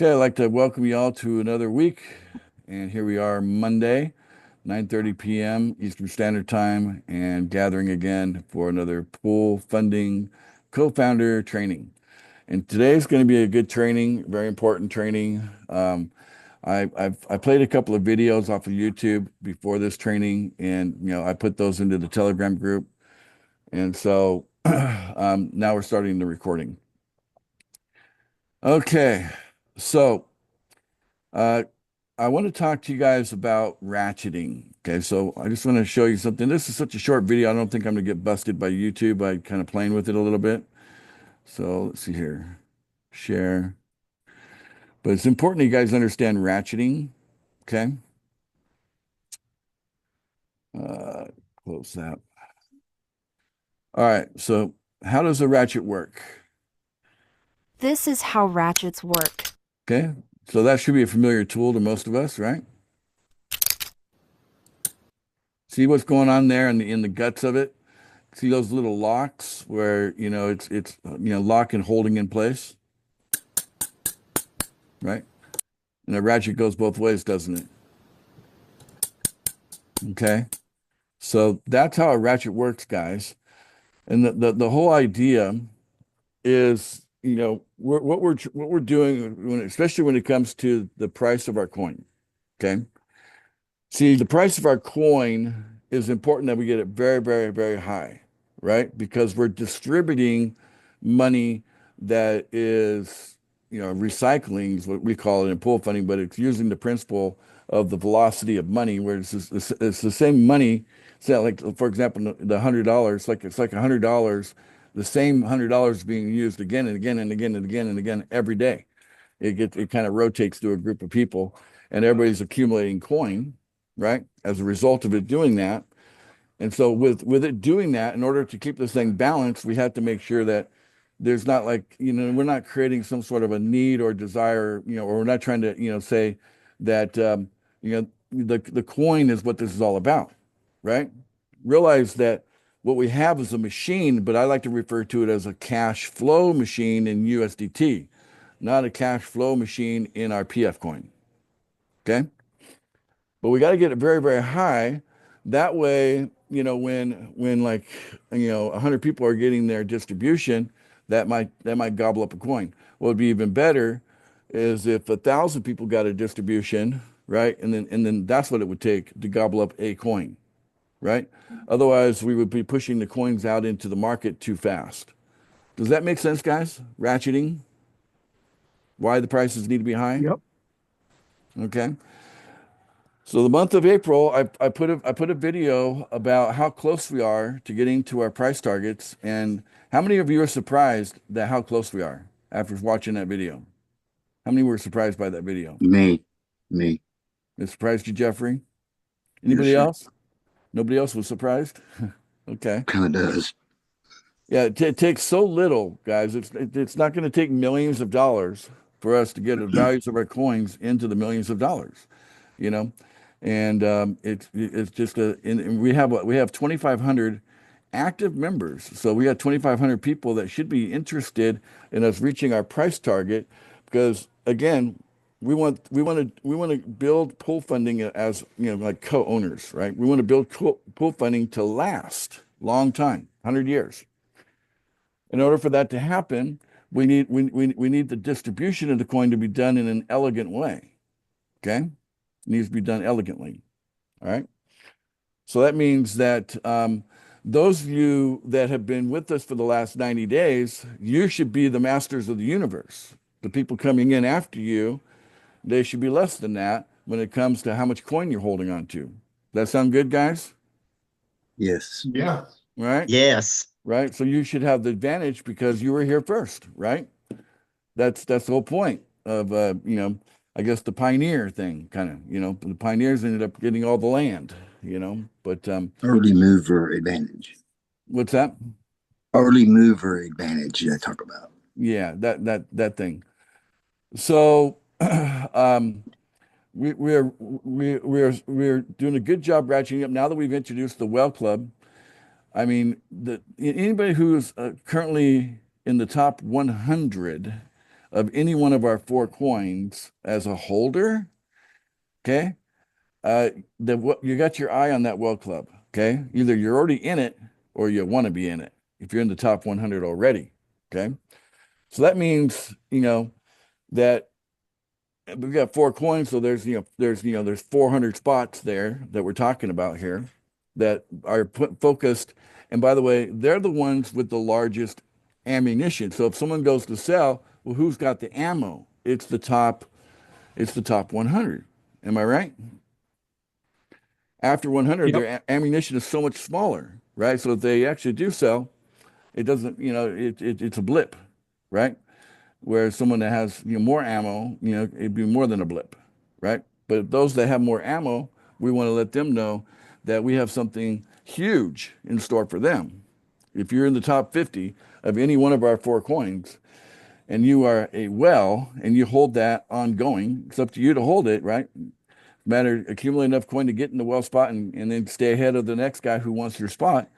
Okay, I'd like to welcome you all to another week. And here we are Monday, 9:30 p.m. Eastern Standard Time, and gathering again for another pool funding co-founder training. And today's going to be a good training, very important training. I played a couple of videos off of YouTube before this training, and I put those into the Telegram group. And so now we're starting the recording. Okay, so uh, I want to talk to you guys about ratcheting. Okay, so I just want to show you something. This is such a short video. I don't think I'm going to get busted by YouTube by kind of playing with it a little bit. So let's see here. Share. But it's important that you guys understand ratcheting. Okay. Uh, Close that. All right. So how does a ratchet work? This is how ratchets work. Okay. So that should be a familiar tool to most of us, right? See what's going on there in the guts of it? See those little locks where, it's lock and holding in place, right? And the ratchet goes both ways, doesn't it? Okay. So that's how a ratchet works, guys. And the whole idea is, what we're doing especially when it comes to the price of our coin. Okay. See, the price of our coin is important that we get it very, very, very high, right? Because we're distributing money that is, recycling is what we call it in pool funding, but it's using the principle of the velocity of money, where it's the same money. So, like for example, the $100, it's like $100, the same $100 being used again and again and again and again and again every day. It kind of rotates through a group of people, and everybody's accumulating coin, right? As a result of it doing that. And so with it doing that, in order to keep this thing balanced, we have to make sure that there's not like, we're not creating some sort of a need or desire, or we're not trying to, say that the coin is what this is all about, right? Realize that what we have is a machine, but I like to refer to it as a cash flow machine in USDT, not a cash flow machine in our PF coin. Okay. But we got to get it very, very high. That way, when like, 100 people are getting their distribution, that might gobble up a coin. What would be even better is if 1,000 people got a distribution, right? And then that's what it would take to gobble up a coin, right? Otherwise, we would be pushing the coins out into the market too fast. Does that make sense, guys? Ratcheting, why the prices need to be high? Yep. Okay. So the month of April, I put a video about how close we are to getting to our price targets, and how many of you are surprised that how close we are after watching that video? How many were surprised by that video? Me. Me. It surprised you, Jeffrey? Yes, Anybody sir. else? Nobody else was surprised? Okay. Kind of does. Yeah, it takes so little, guys. It's not going to take millions of dollars for us to get the values of our coins into the millions of dollars, you know. And it's just and we have 2,500 active members. So we got 2,500 people that should be interested in us reaching our price target, because again, we want to build pool funding as, like co-owners, right? We want to build pool funding to last long time, 100 years. In order for that to happen, we need the distribution of the coin to be done in an elegant way. Okay? It needs to be done elegantly. All right. So that means that those of you that have been with us for the last 90 days, you should be the masters of the universe. The people coming in after you, they should be less than that when it comes to how much coin you're holding on to. That sound good, guys? Yes. Yeah. Right? Yes. Right. So you should have the advantage because you were here first, right? That's the whole point of I guess the pioneer thing, kind of, the pioneers ended up getting all the land, but Early mover advantage. what's that? Early mover advantage I talk about. Yeah, that thing. So um we're doing a good job ratcheting up now that we've introduced the well club. I mean, anybody who's currently in the top 100 of any one of our four coins as a holder, okay, uh, you got your eye on that well club, okay? Either you're already in it or you want to be in it if you're in the top 100 already, okay? So that means, that we've got four coins, so there's 400 spots there that we're talking about here that are focused. And by the way, they're the ones with the largest ammunition. So if someone goes to sell, well, who's got the ammo? It's the top 100. Am I right? After 100, Yep. their ammunition is so much smaller, right? So if they actually do sell, it doesn't, it's a blip, right? Whereas someone that has more ammo, it'd be more than a blip, right? But those that have more ammo, we want to let them know that we have something huge in store for them. If you're in the top 50 of any one of our four coins and you are a well and you hold that ongoing, it's up to you to hold it, right? Matter accumulate enough coin to get in the well spot and then stay ahead of the next guy who wants your spot,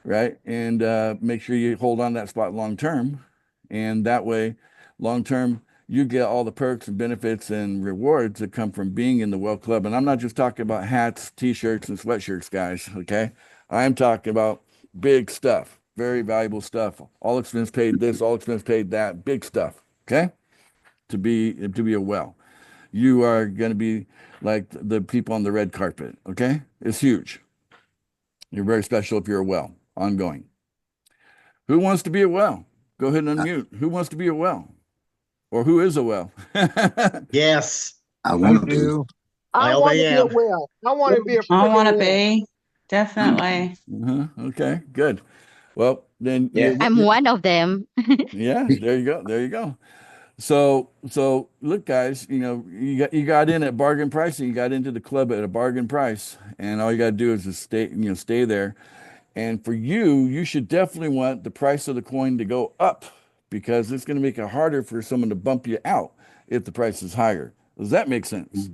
right? And make sure you hold on that spot long term. And that way, long term, you get all the perks and benefits and rewards that come from being in the Well Club. And I'm not just talking about hats, t-shirts, and sweatshirts, guys. Okay. I'm talking about big stuff, very valuable stuff. All expense paid this, all expense paid that, big stuff. Okay. To be a well. You are going to be like the people on the red carpet. Okay. It's huge. You're very special if you're a well, ongoing. Who wants to be a well? Go ahead and I, unmute. Who wants to be a well? Or who is a well? Yes, I I want to be. do. I I want to be a am. well. I want to be a I want freaking to well. be, definitely. Okay, good. Well, then Yeah. I'm one of them. yeah, there you go. There you go. So look, guys, you got in at bargain pricing. You got into the club at a bargain price, and all you got to do is just stay there. And for you, you should definitely want the price of the coin to go up because it's going to make it harder for someone to bump you out if the price is higher. Does that make sense?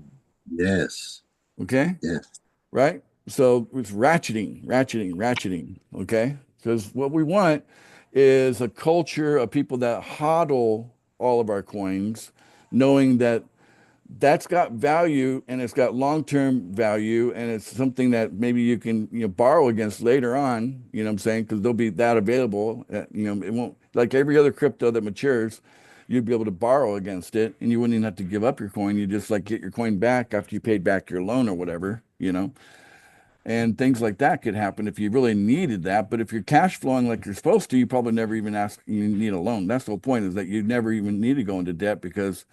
Yes. Okay. Yes. Right? So it's ratcheting. Okay. Because what we want is a culture of people that hodl all of our coins, knowing that that's got value and it's got long-term value and it's something that maybe you can borrow against later on, what I'm saying, because there'll be that available. It won't, like every other crypto that matures, you'd be able to borrow against it and you wouldn't even have to give up your coin. You just like get your coin back after you paid back your loan or whatever. And things like that could happen if you really needed that. But if you're cash flowing like you're supposed to, you probably never even ask you need a loan. That's the whole point, is that you never even need to go into debt because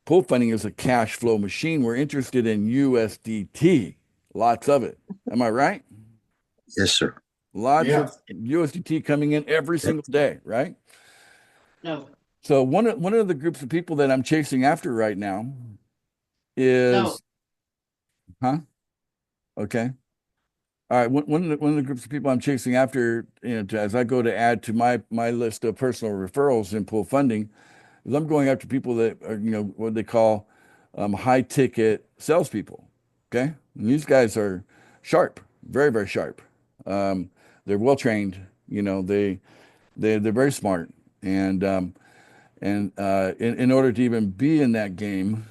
pool funding is a cash flow machine. We're interested in USDT, lots of it. Am I right? Yes, sir. Lots Yeah. of USDT coming in every Yep. single day, right? No, So one of the groups of people that I'm chasing after right now no. is, huh? Okay. All right. One of the groups of people I'm chasing after, as I go to add to my list of personal referrals in pool funding, is I'm going after people that are, what they call high ticket salespeople. Okay. And these guys are sharp, very, very sharp. Um, they're well trained, they're very smart. And in order to even be in that game,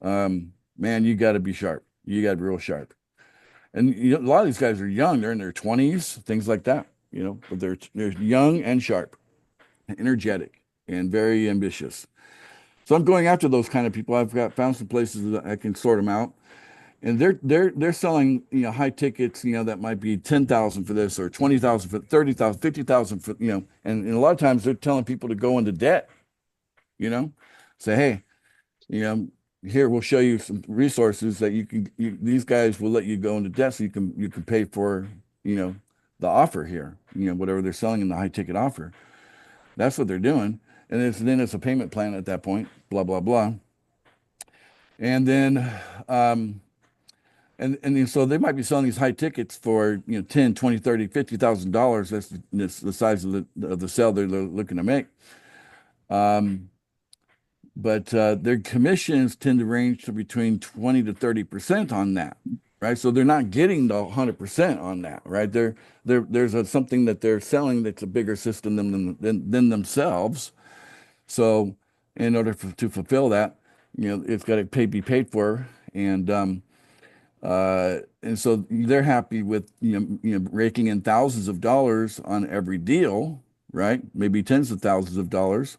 man, you got to be sharp. You got to be real sharp. And a lot of these guys are young. They're in their 20s, things like that, but they're young and sharp, energetic, and very ambitious. So I'm going after those kind of people. I've got found some places that I can sort them out, and they're selling high tickets that might be 10,000 for this or 20,000 for 30,000, 50,000 for and a lot of times they're telling people to go into debt. You know, say hey, you know here we'll show you some resources that these guys will let you go into debt so you can pay for you know the offer here, whatever they're selling in the high ticket offer. That's what they're doing. And then it's a payment plan at that point, blah, blah, blah. And then, and so they might be selling these high tickets for, 10, 20, 30, $50,000. That's the size of the sale they're looking to make. But their commissions tend to range to between 20 to 30% on that. Right. So they're not getting the 100% on that. Right. There's something that they're selling that's a bigger system than themselves. So in order to fulfill that, it's got to be paid for. And so they're happy with, raking in thousands of dollars on every deal, right? Maybe tens of thousands of dollars,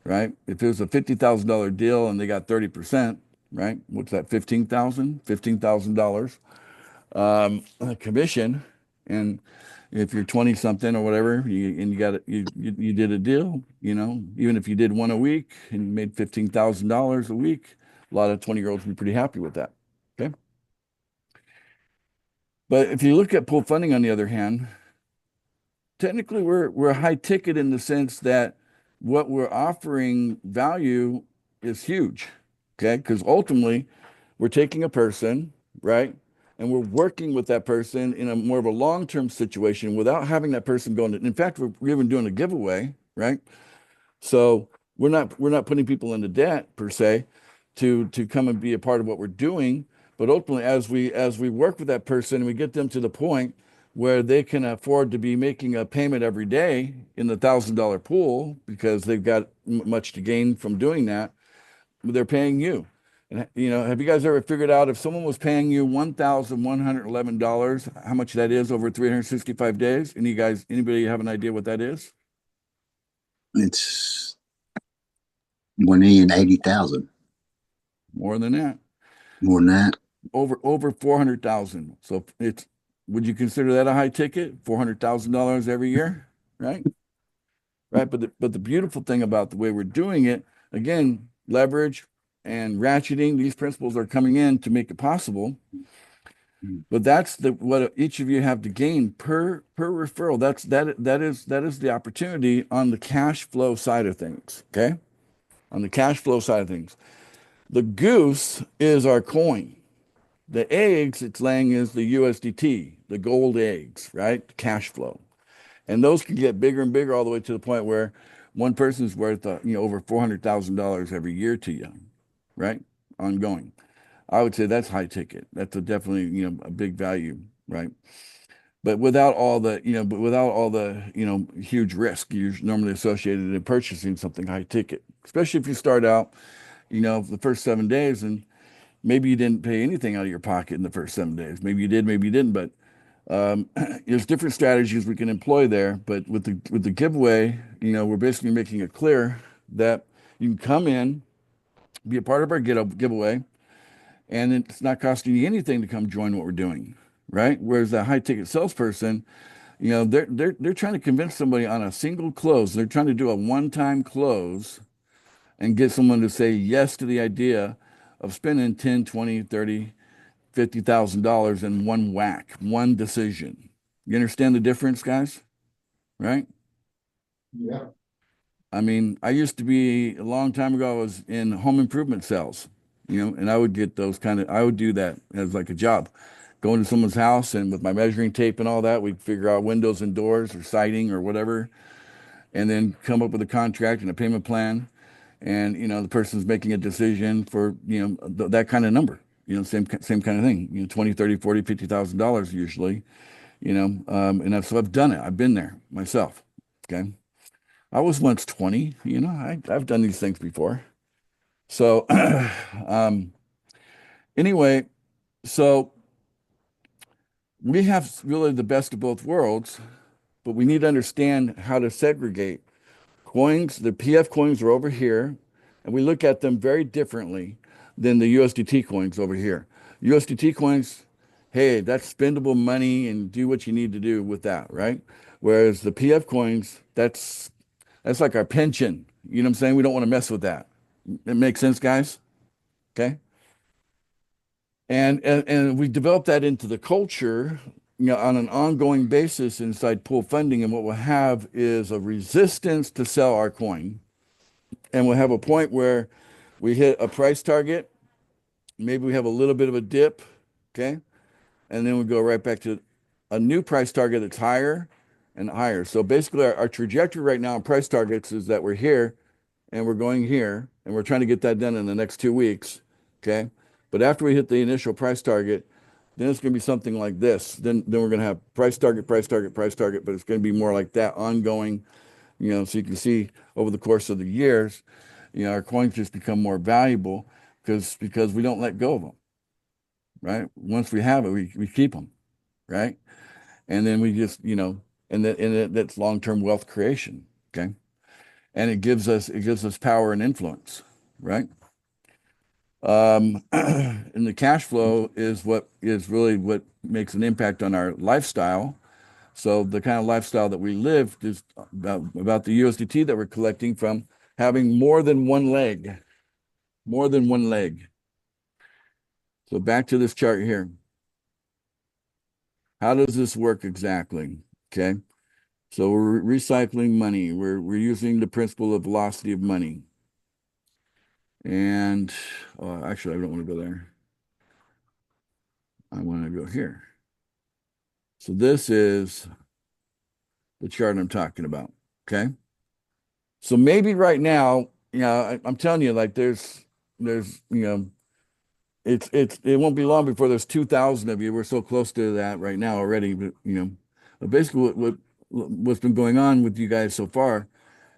right? If it was a $50,000 deal and they got 30%, right? What's that? $15,000 commission. And if you're 20 something or whatever, and you got it, you did a deal, even if you did one a week and you made $15,000 a week, a lot of 20-year-olds would be pretty happy with that. Okay. But if you look at pool funding, on the other hand, technically we're high ticket in the sense that what we're offering value is huge. Okay. Because ultimately we're taking a person, right? And we're working with that person in a more of a long-term situation without having that person going to, in fact, we're even doing a giveaway, right? So we're not putting people into debt per se to come and be a part of what we're doing. But ultimately, as we work with that person and we get them to the point where they can afford to be making a payment every day in the $1,000 pool because they've got much to gain from doing that, they're paying you. And have you guys ever figured out if someone was paying you $1,111, how much that is over 365 days? Anybody have an idea what that is? It's 1,080,000. More than that. More than that. Over 400,000. So would you consider that a high ticket? $400,000 every year, right? Right. But the beautiful thing about the way we're doing it, again, leverage and ratcheting, these principles are coming in to make it possible. But that's what each of you have to gain per referral. That is the opportunity on the cash flow side of things. Okay. On the cash flow side of things. The goose is our coin. The eggs it's laying is the USDT, the gold eggs, right? Cash flow. And those can get bigger and bigger all the way to the point where one person's worth, over $400,000 every year to you, right? Ongoing. I would say that's high ticket. That's definitely, a big value, right? But without all the huge risk usually normally associated in purchasing something high ticket, especially if you start out, the first 7 days and maybe you didn't pay anything out of your pocket in the first 7 days. Maybe you did, maybe you didn't, but there's different strategies we can employ there. But with the giveaway, we're basically making it clear that you can come in, be a part of our giveaway, and it's not costing you anything to come join what we're doing, right? Whereas the high ticket salesperson, they're trying to convince somebody on a single close. They're trying to do a one-time close and get someone to say yes to the idea of spending 10, 20, 30, $50,000 in one whack, one decision. You understand the difference, guys? Right? Yeah. I mean, I used to be a long time ago, I was in home improvement sales, and I would get I would do that as like a job. Go into someone's house and with my measuring tape and all that, we'd figure out windows and doors or siding or whatever, and then come up with a contract and a payment plan. And, the person's making a decision for, that kind of number, same kind of thing, 20, 30, 40, $50,000 usually, so I've done it. I've been there myself. Okay. I was once 20, I've done these things before. So, anyway, so we have really the best of both worlds, but we need to understand how to segregate coins. The PF coins are over here, and we look at them very differently than the USDT coins over here. USDT coins, hey, that's spendable money and do what you need to do with that, right? Whereas the PF coins, that's like our pension. You know what I'm saying? We don't want to mess with that. It makes sense, guys? Okay. And we develop that into the culture, on an ongoing basis inside pool funding. And what we'll have is a resistance to sell our coin. And we'll have a point where we hit a price target. Maybe we have a little bit of a dip. Okay. And then we go right back to a new price target that's higher and higher. So basically our trajectory right now on price targets is that we're here and we're going here and we're trying to get that done in the next 2 weeks. Okay. But after we hit the initial price target, then it's going to be something like this. Then we're going to have price target, price target, price target, but it's going to be more like that ongoing, so you can see over the course of the years, our coins just become more valuable because we don't let go of them, right? Once we have it, we keep them, right? And then we just, that's long-term wealth creation, okay? And it gives us power and influence, right? And the cash flow is what is really what makes an impact on our lifestyle. So the kind of lifestyle that we live is about the USDT that we're collecting from having more than one leg, more than one leg. So back to this chart here. How does this work exactly? Okay. So we're recycling money. We're using the principle of velocity of money. And actually, I don't want to go there. I want to go here. So this is the chart I'm talking about. Okay. So maybe right now, I'm telling you, like there's, it won't be long before there's 2,000 of you. We're so close to that right now already. But basically what's been going on with you guys so far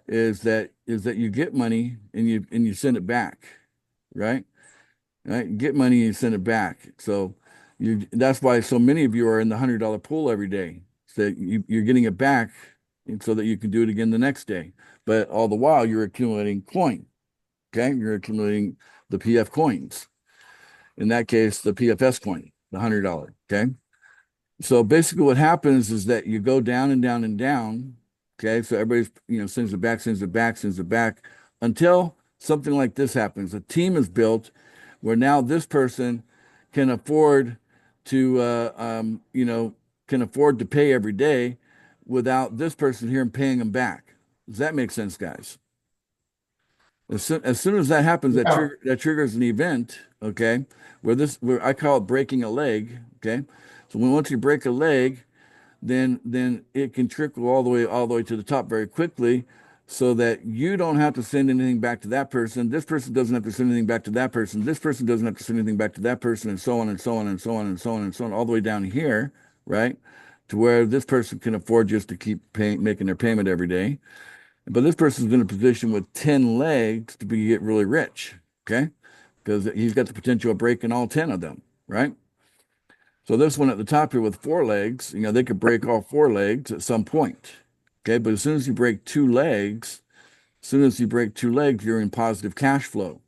is that you get money and you send it back, right? Right? You get money and you send it back. So that's why so many of you are in the $100 pool every day. So you're getting it back and so that you can do it again the next day. But all the while you're accumulating coin. Okay. You're accumulating the PF coins. In that case, the PFS coin, the $100. Okay. So basically what happens is that you go down and down and down. Okay. So everybody's, sends it back, sends it back, sends it back until something like this happens. A team is built where now this person can afford to, can afford to pay every day without this person here and paying them back. Does that make sense, guys? As soon as that happens, Yeah. that triggers an event, okay, where I call it breaking a leg, okay. So once you break a leg, then it can trickle all the way to the top very quickly, so that you don't have to send anything back to that person. This person doesn't have to send anything back to that person. This person doesn't have to send anything back to that person, and so on and so on and so on and so on and so on, all the way down here, right, to where this person can afford just to keep making their payment every day. But this person's in a position with 10 legs to get really rich, okay? Because he's got the potential of breaking all 10 of them, right? So this one at the top here with 4 legs, they could break all 4 legs at some point, okay? But as soon as you break 2 legs, you're in positive cash flow.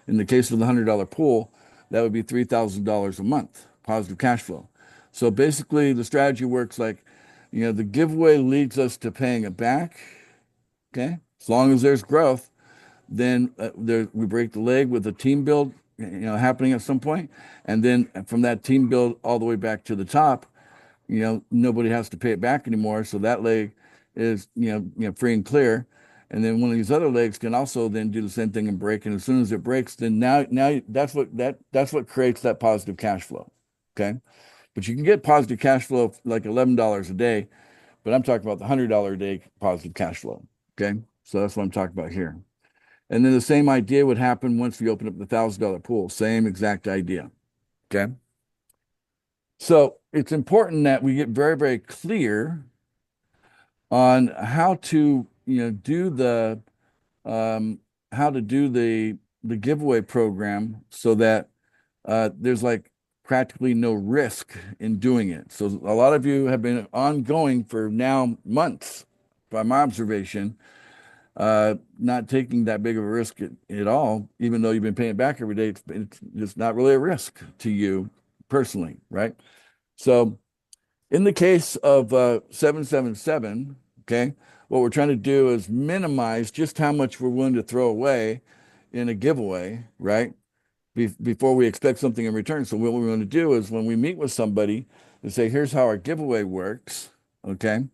In the case of the $100 pool, that would be $3,000 a month, positive cash flow. So basically, the strategy works like, the giveaway leads us to paying it back. Okay. As long as there's growth, then we break the leg with a team build, happening at some point, and then from that team build all the way back to the top, nobody has to pay it back anymore. So that leg is, free and clear. And then one of these other legs can also then do the same thing and break. And as soon as it breaks, then now that's what creates that positive cash flow. Okay. But you can get positive cash flow like $11 a day, but I'm talking about the $100 a day positive cash flow. Okay. So that's what I'm talking about here. And then the same idea would happen once we open up the $1,000 pool. Same exact idea. Okay. So it's important that we get very, very clear on how to, do um, the giveaway program so that there's like practically no risk in doing it. So a lot of you have been ongoing for now months, by my observation, not taking that big of a risk at all, even though you've been paying it back every day. It's just not really a risk to you personally, right? So in the case of 777, okay, what we're trying to do is minimize just how much we're willing to throw away in a giveaway, right? Before we expect something in return. So what we want to do is when we meet with somebody and say, here's how our giveaway works, okay?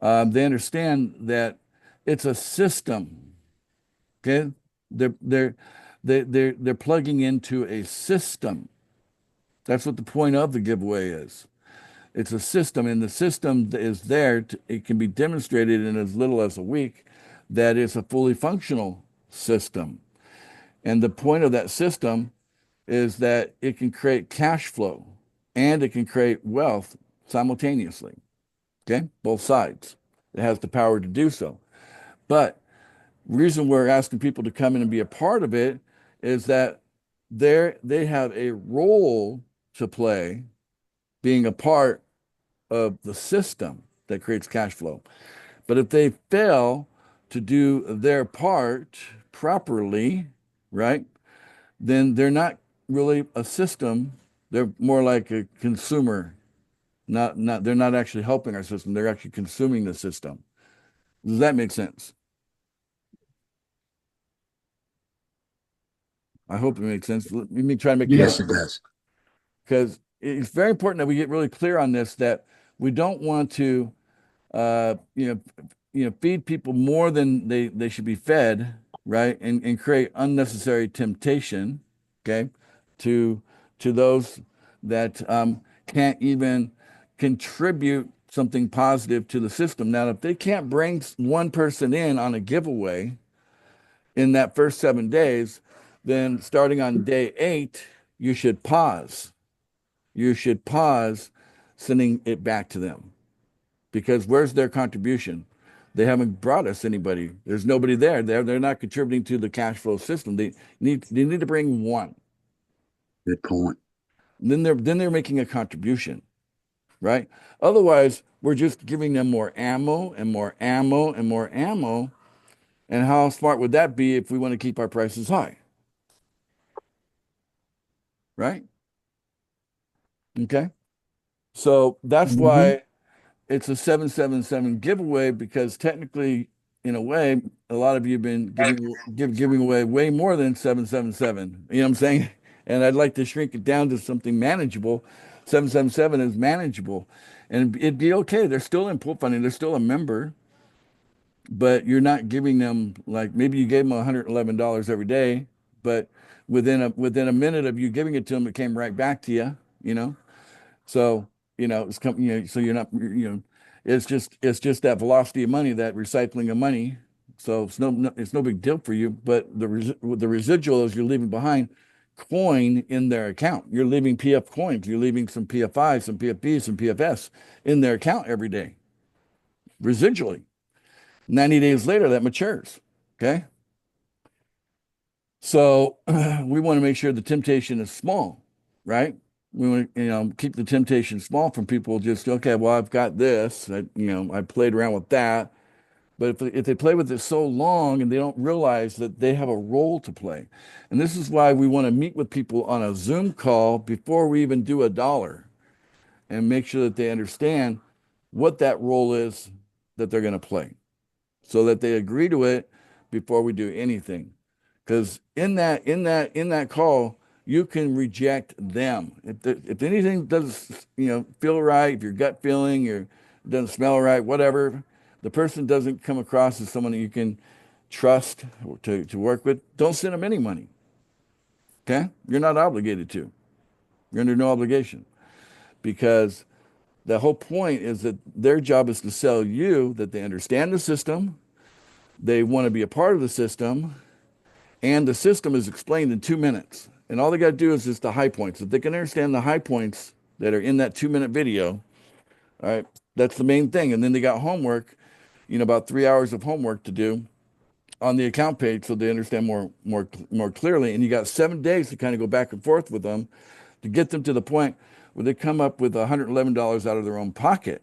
They understand that it's a system. Okay, they're they're plugging into a system. That's what the point of the giveaway is. It's a system, and the system is there. It can be demonstrated in as little as a week that it's a fully functional system. And the point of that system is that it can create cash flow and it can create wealth simultaneously. Okay, both sides. It has the power to do so. But Reason we're asking people to come in and be a part of it is that they have a role to play being a part of the system that creates cash flow. But if they fail to do their part properly, right, then they're not really a system. They're more like a consumer. Not they're not actually helping our system. They're actually consuming the system. Does that make sense? I hope it makes sense. Let me try to make it Yes, more it does. because it's very important that we get really clear on this, that we don't want to uh, you know, feed people more than they should be fed, right? And create unnecessary temptation, okay, to those that can't even contribute something positive to the system. Now, if they can't bring one person in on a giveaway in that first 7 days, then starting on day 8, you should pause. You should pause sending it back to them because where's their contribution? They haven't brought us anybody. There's nobody there. They're not contributing to the cash flow system. They need to bring one. Good point. Then they're making a contribution, right? Otherwise, we're just giving them more ammo and more ammo and more ammo. And how smart would that be if we want to keep our prices high? Right? Okay. So that's Hmm. why it's a 777 giveaway because technically, in a way, a lot of you have been giving away way more than 777. You know what I'm saying? And I'd like to shrink it down to something manageable. 777 is manageable, and it'd be okay. They're still in pool funding. They're still a member, but you're not giving them like maybe you gave them $111 every day, but within a minute of you giving it to them, it came right back to you. You know. So, so you're not, it's just that velocity of money, that recycling of money. So it's no big deal for you, but the residual is you're leaving behind coin in their account. You're leaving PF coins. You're leaving some PFI, some PFB, some PFS in their account every day, residually. 90 days later, that matures. Okay. So we want to make sure the temptation is small, right? We want to, keep the temptation small from people just, okay, well, I've got this. I played around with that. But if they play with it so long and they don't realize that they have a role to play. And this is why we want to meet with people on a Zoom call before we even do a dollar and make sure that they understand what that role is that they're going to play so that they agree to it before we do anything. Because in that call, you can reject them. If anything doesn't feel right, if your gut feeling or doesn't smell right, whatever, the person doesn't come across as someone that you can trust to work with, don't send them any money. Okay? You're not obligated to. You're under no obligation because the whole point is that their job is to sell you that they understand the system, they want to be a part of the system, and the system is explained in 2 minutes. And all they got to do is just the high points. If they can understand the high points that are in that 2 minute video, all right, that's the main thing. And then they got homework, about 3 hours of homework to do on the account page so they understand more clearly. And you got 7 days to kind of go back and forth with them to get them to the point where they come up with $111 out of their own pocket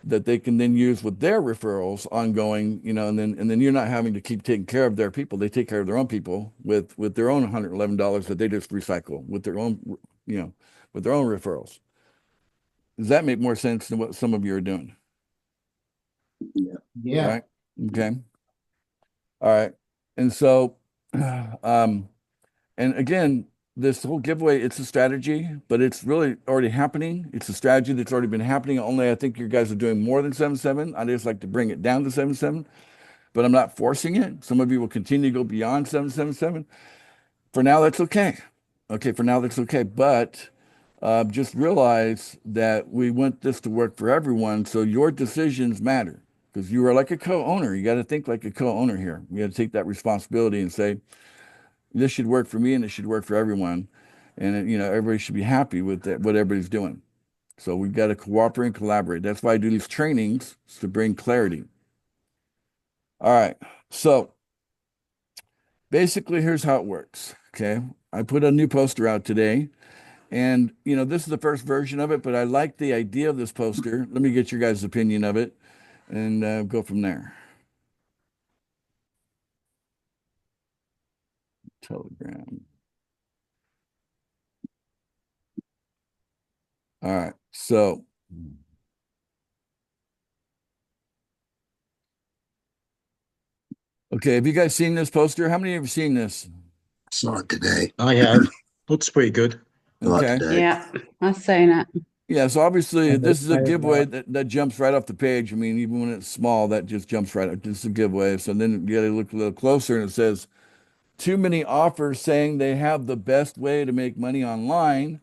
that they can then use with their referrals ongoing, and then you're not having to keep taking care of their people. They take care of their own people with their own $111 that they just recycle with their own, with their own referrals. Does that make more sense than what some of you are doing? Yeah. Yeah. Right? Okay. All right. And so, um, and again, this whole giveaway, it's a strategy, but it's really already happening. It's a strategy that's already been happening. Only I think you guys are doing more than 7-7. I just like to bring it down to 7-7, but I'm not forcing it. Some of you will continue to go beyond 7-7-7. For now, that's okay. Okay, for now, that's okay. But just realize that we want this to work for everyone. So your decisions matter because you are like a co-owner. You got to think like a co-owner here. You got to take that responsibility and say, this should work for me and it should work for everyone. And, everybody should be happy with that, what everybody's doing. So we've got to cooperate and collaborate. That's why I do these trainings to bring clarity. All right. So Basically, here's how it works. Okay. I put a new poster out today, and this is the first version of it, but I like the idea of this poster. Let me get your guys' opinion of it and go from there. Telegram. All right. So, okay. Have you guys seen this poster? How many of you have seen this? Saw it today. I have. Looks pretty good. Saw it Okay. today. Yeah, I've seen it. Yeah. So obviously, this is a I have giveaway not. that jumps right off the page. I mean, even when it's small, that just jumps right up. This is a giveaway. So then you got to look a little closer, and it says, too many offers saying they have the best way to make money online,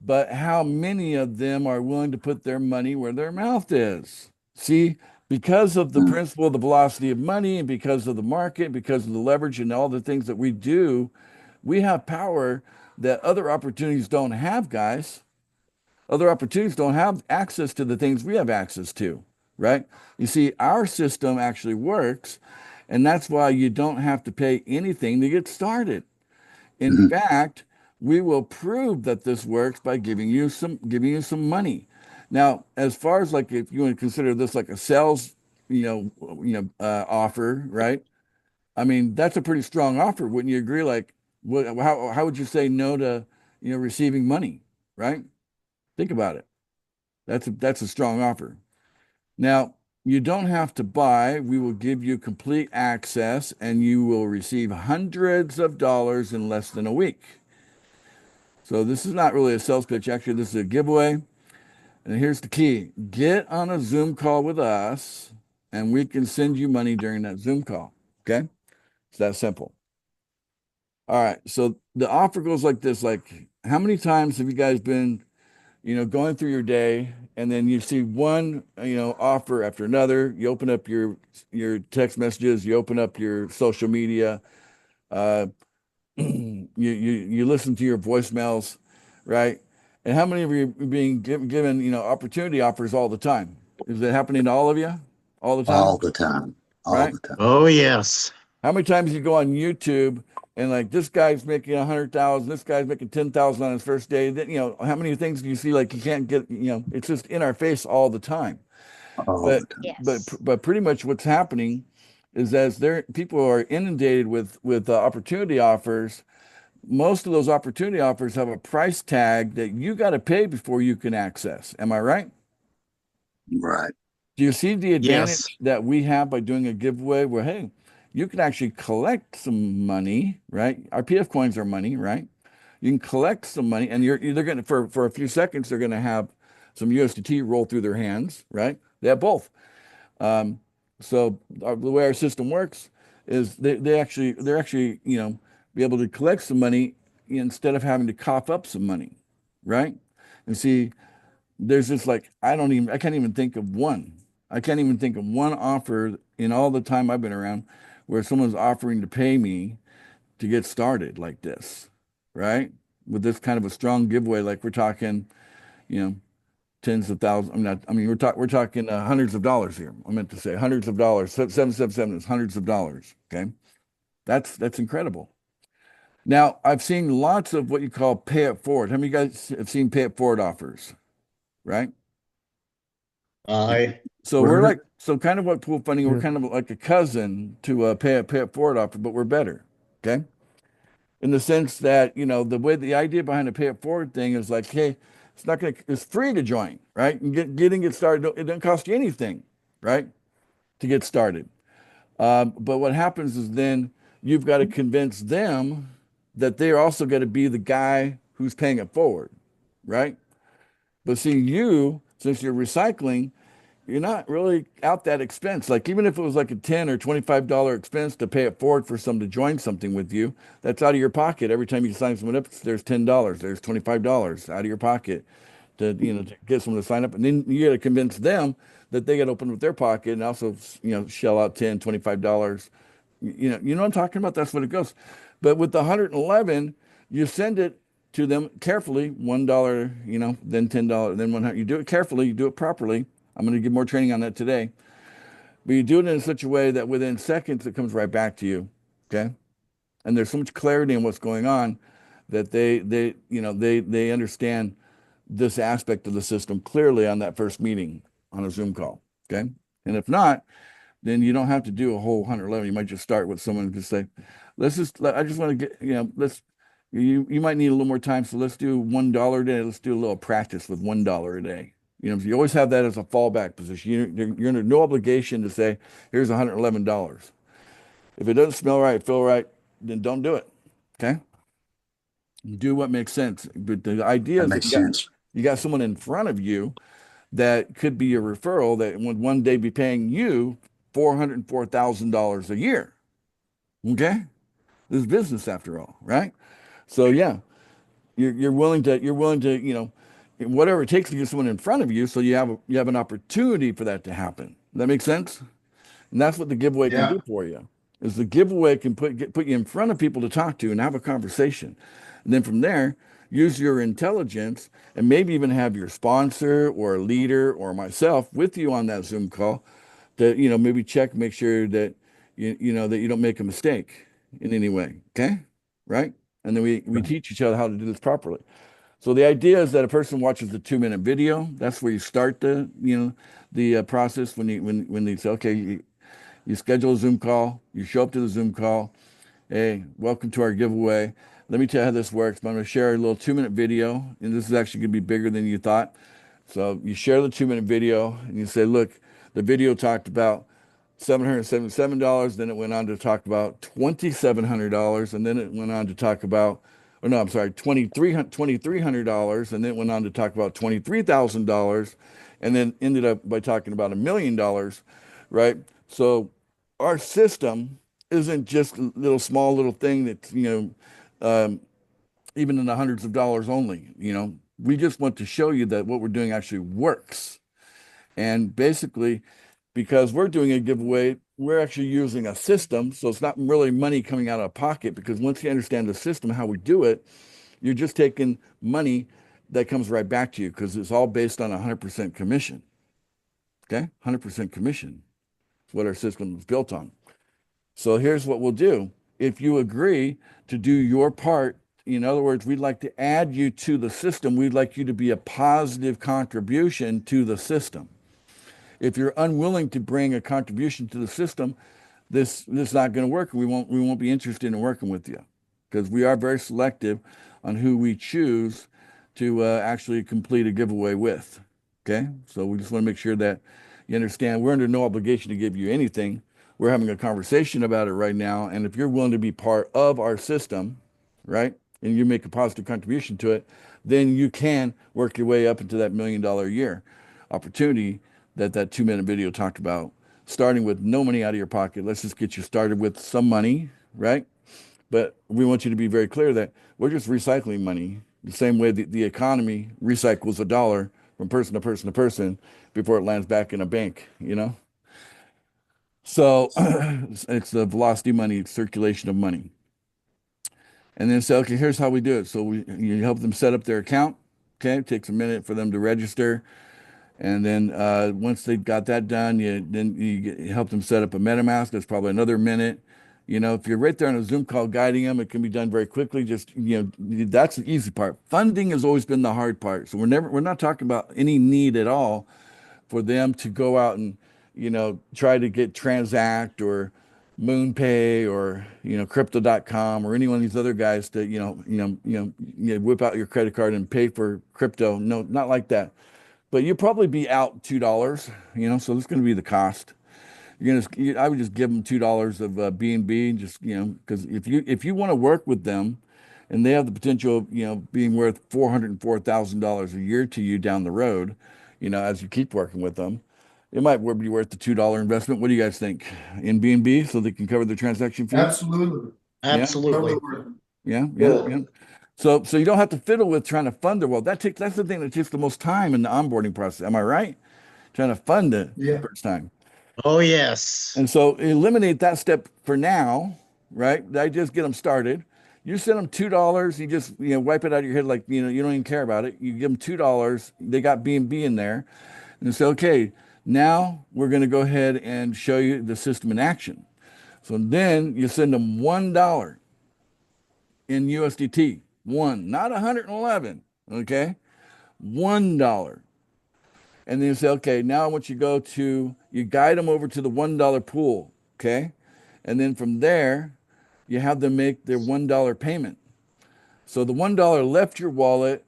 but how many of them are willing to put their money where their mouth is? See, because of the Mm, principle of the velocity of money and because of the market, because of the leverage and all the things that we do, we have power that other opportunities don't have, guys. Other opportunities don't have access to the things we have access to, right? You see, our system actually works, and that's why you don't have to pay anything to get started. In mhm, fact, we will prove that this works by giving you some money. Now, as far as like if you want to consider this like a sales, offer, right? I mean, that's a pretty strong offer, wouldn't you agree? Like, how would you say no to, receiving money, right? Think about it. That's a strong offer. Now, you don't have to buy. We will give you complete access and you will receive hundreds of dollars in less than a week. So this is not really a sales pitch. Actually, this is a giveaway. And here's the key. Get on a Zoom call with us and we can send you money during that Zoom call. Okay? It's that simple. All right. So the offer goes like this. Like, how many times have you guys been, going through your day and then you see one, offer after another. You open up your text messages, you open up your social media, uh, you listen to your voicemails, right? And how many of you are being given, opportunity offers all the time? Is it happening to all of you all the all time, the time. All right? the time. Oh, yes. How many times you go on YouTube and like this guy's making 100,000, this guy's making 10,000 on his first day? Then how many things do you see like you can't get? It's just in our face all the time. All But the time. but pretty much what's happening is as people are inundated with opportunity offers. Most of those opportunity offers have a price tag that you got to pay before you can access. Am I right? Right. Do you see the Yes. advantage that we have by doing a giveaway where, hey, you can actually collect some money, right? Our PF coins are money, right? You can collect some money and they're going to, for a few seconds, they're going to have some USDT roll through their hands, right? They have both. Um, so the way our system works is they're actually be able to collect some money instead of having to cough up some money, right? And see, there's just like I can't even think of one. I can't even think of one offer in all the time I've been around where someone's offering to pay me to get started like this, right? With this kind of a strong giveaway, like we're talking, you know, tens of thousands. I'm not. I mean, we're talking hundreds of dollars here. I meant to say hundreds of dollars. 777 is hundreds of dollars. Okay, that's incredible. Now, I've seen lots of what you call pay it forward. How many of you guys have seen pay it forward offers? Right. I. So we're Word. like kind of what pool funding. We're Yeah. kind of like a cousin to pay it forward offer, but we're better. Okay, in the sense that the idea behind the pay it forward thing is like, hey, it's free to join, right? And getting it started, it doesn't cost you anything, right? To get started. But what happens is then you've got to convince them that they're also going to be the guy who's paying it forward, right? But see, since you're recycling, you're not really out that expense. Like even if it was like a $10 or $25 expense to pay it forward for someone to join something with you, that's out of your pocket. Every time you sign someone up, there's $10, there's $25 out of your pocket to get someone to sign up. And then you got to convince them that they got to open with their pocket and also, shell out $10, $25. You know what I'm talking about? That's what it goes. But with the 111, you send it to them carefully, $1, then $10, then 100. You do it carefully, you do it properly. I'm going to give more training on that today. But you do it in such a way that within seconds it comes right back to you. Okay. and there's so much clarity in what's going on that they understand this aspect of the system clearly on that first meeting on a Zoom call. Okay. And if not, then you don't have to do a whole 111. You might just start with someone and just say, I just want to get, you might need a little more time. So let's do $1 a day. Let's do a little practice with $1 a day. You always have that as a fallback position. You're under no obligation to say, here's $111. If it doesn't smell right, feel right, then don't do it. Okay. Do what makes sense. But the idea That is that makes sense. you got someone in front of you that could be a referral that would one day be paying you $404,000 a year. Okay. This is business after all, right? So yeah, you're willing to, whatever it takes to get someone in front of you so you have an opportunity for that to happen. Does that make sense? And that's what the giveaway can Yeah. do for you. Is the giveaway can put you in front of people to talk to and have a conversation. And then from there, use your intelligence and maybe even have your sponsor or a leader or myself with you on that Zoom call to, maybe make sure that that you don't make a mistake in any way. Okay. Right. And then we teach each other how to do this properly. So the idea is that a person watches the 2-minute video. That's where you start the process when they say, okay, you schedule a Zoom call, you show up to the Zoom call. Hey, welcome to our giveaway. Let me tell you how this works. I'm going to share a little 2-minute video, and this is actually going to be bigger than you thought. So you share the 2-minute video, and you say, look, the video talked about $777. Then it went on to talk about $2,700, and then it went on to talk about, or no, I'm sorry, $2,300, and then it went on to talk about $23,000, and then ended up by talking about $1 million, right? So our system isn't just a small little thing that's even in the hundreds of dollars only. We just want to show you that what we're doing actually works. And basically, because we're doing a giveaway, we're actually using a system. So it's not really money coming out of pocket, because once you understand the system, how we do it, you're just taking money that comes right back to you, because it's all based on 100% commission. Okay. 100% commission is what our system is built on. So here's what we'll do. If you agree to do your part, in other words, we'd like to add you to the system. We'd like you to be a positive contribution to the system. If you're unwilling to bring a contribution to the system, this is not going to work. We won't be interested in working with you, because we are very selective on who we choose to actually complete a giveaway with. Okay, so we just want to make sure that you understand we're under no obligation to give you anything. We're having a conversation about it right now, and if you're willing to be part of our system, right, and you make a positive contribution to it, then you can work your way up into that $1 million a year opportunity that 2-minute video talked about, starting with no money out of your pocket. Let's just get you started with some money, right? But we want you to be very clear that we're just recycling money the same way the economy recycles a dollar from person to person to person before it lands back in a bank. So it's the velocity money, circulation of money. And then say, okay, here's how we do it. So you help them set up their account. Okay, it takes a minute for them to register. And then once they've got that done, you help them set up a MetaMask. That's probably another minute. If you're right there on a Zoom call guiding them, it can be done very quickly. Just, that's the easy part. Funding has always been the hard part. So we're not talking about any need at all for them to go out and, try to get Transact or MoonPay or, crypto.com or any one of these other guys to, whip out your credit card and pay for crypto. No, not like that. But you'll probably be out $2, so that's going to be the cost. I would just give them $2 of B&B, just, because if you want to work with them and they have the potential of, being worth $404,000 a year to you down the road, as you keep working with them, it might be worth the $2 investment. What do you guys think? In B&B so they can cover the transaction fee? Absolutely. Yeah. Absolutely. Totally. Yeah. Yeah. So you don't have to fiddle with trying to fund their wealth. That's the thing that takes the most time in the onboarding process. Am I right? Trying to fund it the Yeah. first time. Oh, yes. And so eliminate that step for now, right? I just get them started. You send them $2. You just wipe it out of your head like you don't even care about it. You give them $2. They got B&B in there, and say, okay, now we're going to go ahead and show you the system in action. So then you send them $1. in USDT. One, not 111. Okay. $1. And then you say, okay, now I want you to you guide them over to the $1 pool. Okay. And then from there, you have them make their $1 payment. So the $1 left your wallet,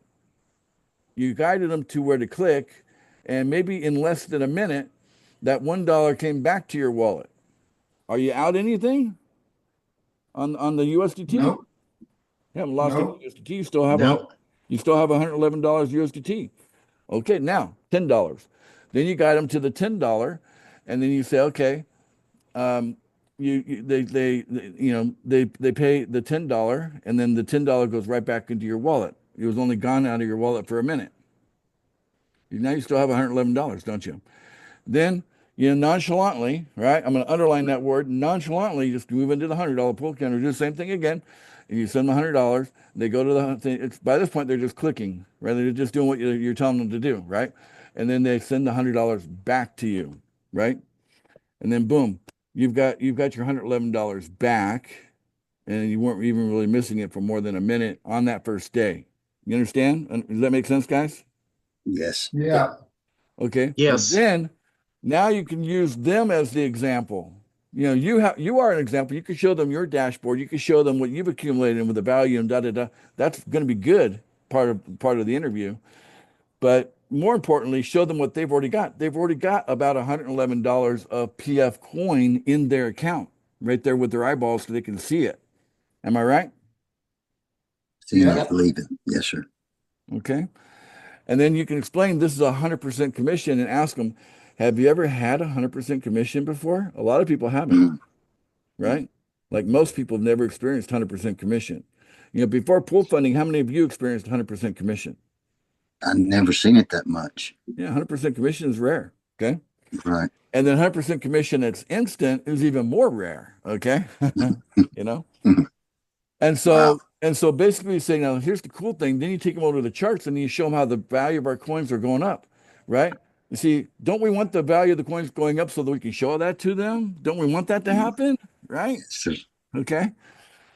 you guided them to where to click, and maybe in less than a minute, that $1 came back to your wallet. Are you out anything on the USDT? You Nope. haven't lost any Nope. USDT. Nope. You still have $111 USDT. Okay, now $10. Then you guide them to the $10, and then you say, okay, um, they pay the $10, and then the $10 goes right back into your wallet. It was only gone out of your wallet for a minute. Now you still have $111, don't you? Then nonchalantly, right? I'm going to underline that word nonchalantly. Just move into the $100 pool counter. Do the same thing again. And you send them $100. They go to the thing. It's by this point they're just clicking, right? They're just doing what you're telling them to do, right? And then they send the $100 back to you, right? And then boom, you've got your $111 back, and you weren't even really missing it for more than a minute on that first day. You understand? Does that make sense, guys? Yes. Yeah. Okay. But Yes. then now you can use them as the example. You are an example. You can show them your dashboard. You can show them what you've accumulated with the value and da da da. That's going to be good part of the interview. But more importantly, show them what they've already got. They've already got about $111 of PF coin in their account, right there with their eyeballs so they can see it. Am I right? Seeing Yeah. it, believing. Yes, sir. Okay. And then you can explain this is 100% commission and ask them, have you ever had 100% commission before? A lot of people haven't, Mm. right? Like most people have never experienced 100% commission. Before pool funding, how many of you experienced 100% commission? I've never seen it that much. Yeah, 100% commission is rare. Okay. Right. And then 100% commission that's instant is even more rare. Okay. You know? Mhm. And Wow. so basically you say, now here's the cool thing. Then you take them over to the charts and you show them how the value of our coins are going up, right? You see, don't we want the value of the coins going up so that we can show that to them? Don't we want that to happen? Right? Yes, sir. Okay.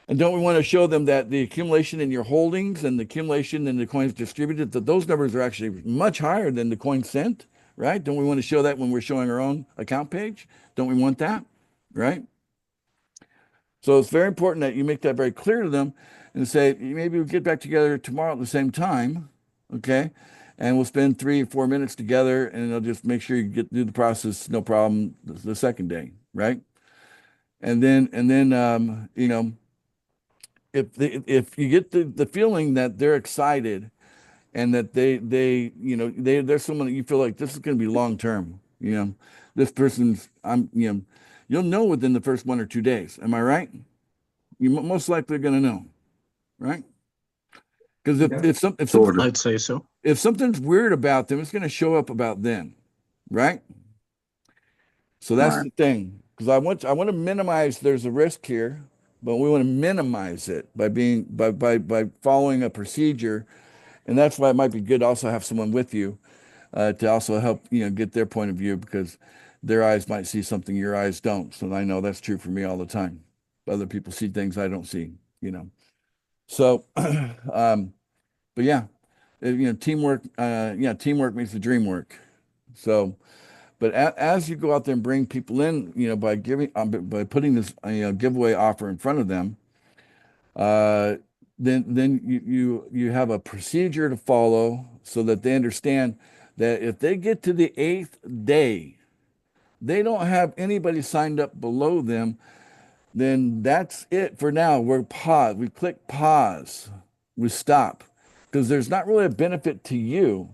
And don't we want to show them that the accumulation in your holdings and the accumulation in the coins distributed, that those numbers are actually much higher than the coins sent, right? Don't we want to show that when we're showing our own account page? Don't we want that? Right? So it's very important that you make that very clear to them and say, maybe we'll get back together tomorrow at the same time, okay? And we'll spend 3 or 4 minutes together, and I'll just make sure you get through the process, no problem, the second day, right? And then if you get the feeling that they're excited and that there's someone that you feel like this is going to be long term, this person's you'll know within the first 1 or 2 days. Am I right? You most likely are going to know, right? Because Yeah. Sort of. I'd say so. if something's weird about them, it's going to show up about them, right? So that's Right. the thing. Because I want to minimize. There's a risk here, but we want to minimize it by following a procedure, and that's why it might be good to also have someone with you to also help get their point of view because their eyes might see something your eyes don't. So I know that's true for me all the time. Other people see things I don't see. So, but yeah, teamwork. Teamwork makes the dream work. So, but as you go out there and bring people in, by by putting this giveaway offer in front of them, uh, then you have a procedure to follow so that they understand that if they get to the eighth day, they don't have anybody signed up below them, then that's it for now. We're pause. We click pause. We stop because there's not really a benefit to you.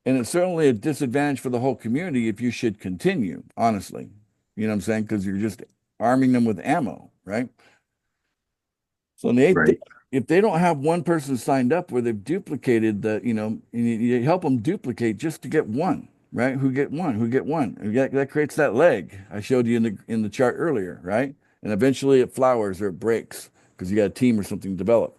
And it's certainly a disadvantage for the whole community if you should continue, honestly. You know what I'm saying? Because you're just arming them with ammo, right? So in the eighth, Right. if they don't have one person signed up where they've duplicated you help them duplicate just to get one, right? Who get one. And that creates that leg I showed you in the chart earlier, right? And eventually it flowers or it breaks because you got a team or something to develop.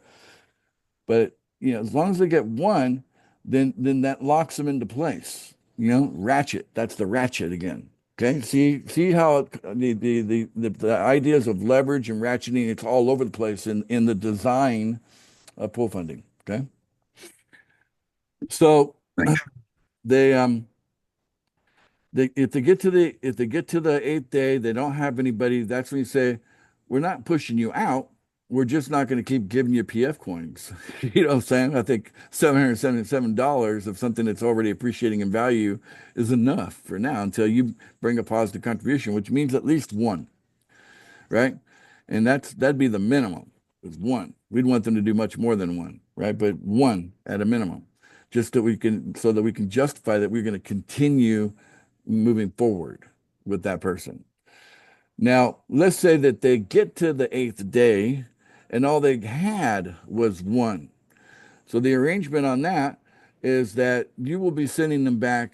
But as long as they get one, then that locks them into place. Ratchet. That's the ratchet again. Okay, see how the ideas of leverage and ratcheting, it's all over the place in the design of pool funding. Okay, so Right. they if they get to the eighth day, they don't have anybody. That's when you say, we're not pushing you out. We're just not going to keep giving you PF coins. You know what I'm saying? I think $777 of something that's already appreciating in value is enough for now until you bring a positive contribution, which means at least one, right? And that'd be the minimum is one. We'd want them to do much more than one, right? But one at a minimum, just so that we can justify that we're going to continue moving forward with that person. Now, let's say that they get to the eighth day and all they had was one. So the arrangement on that is that you will be sending them back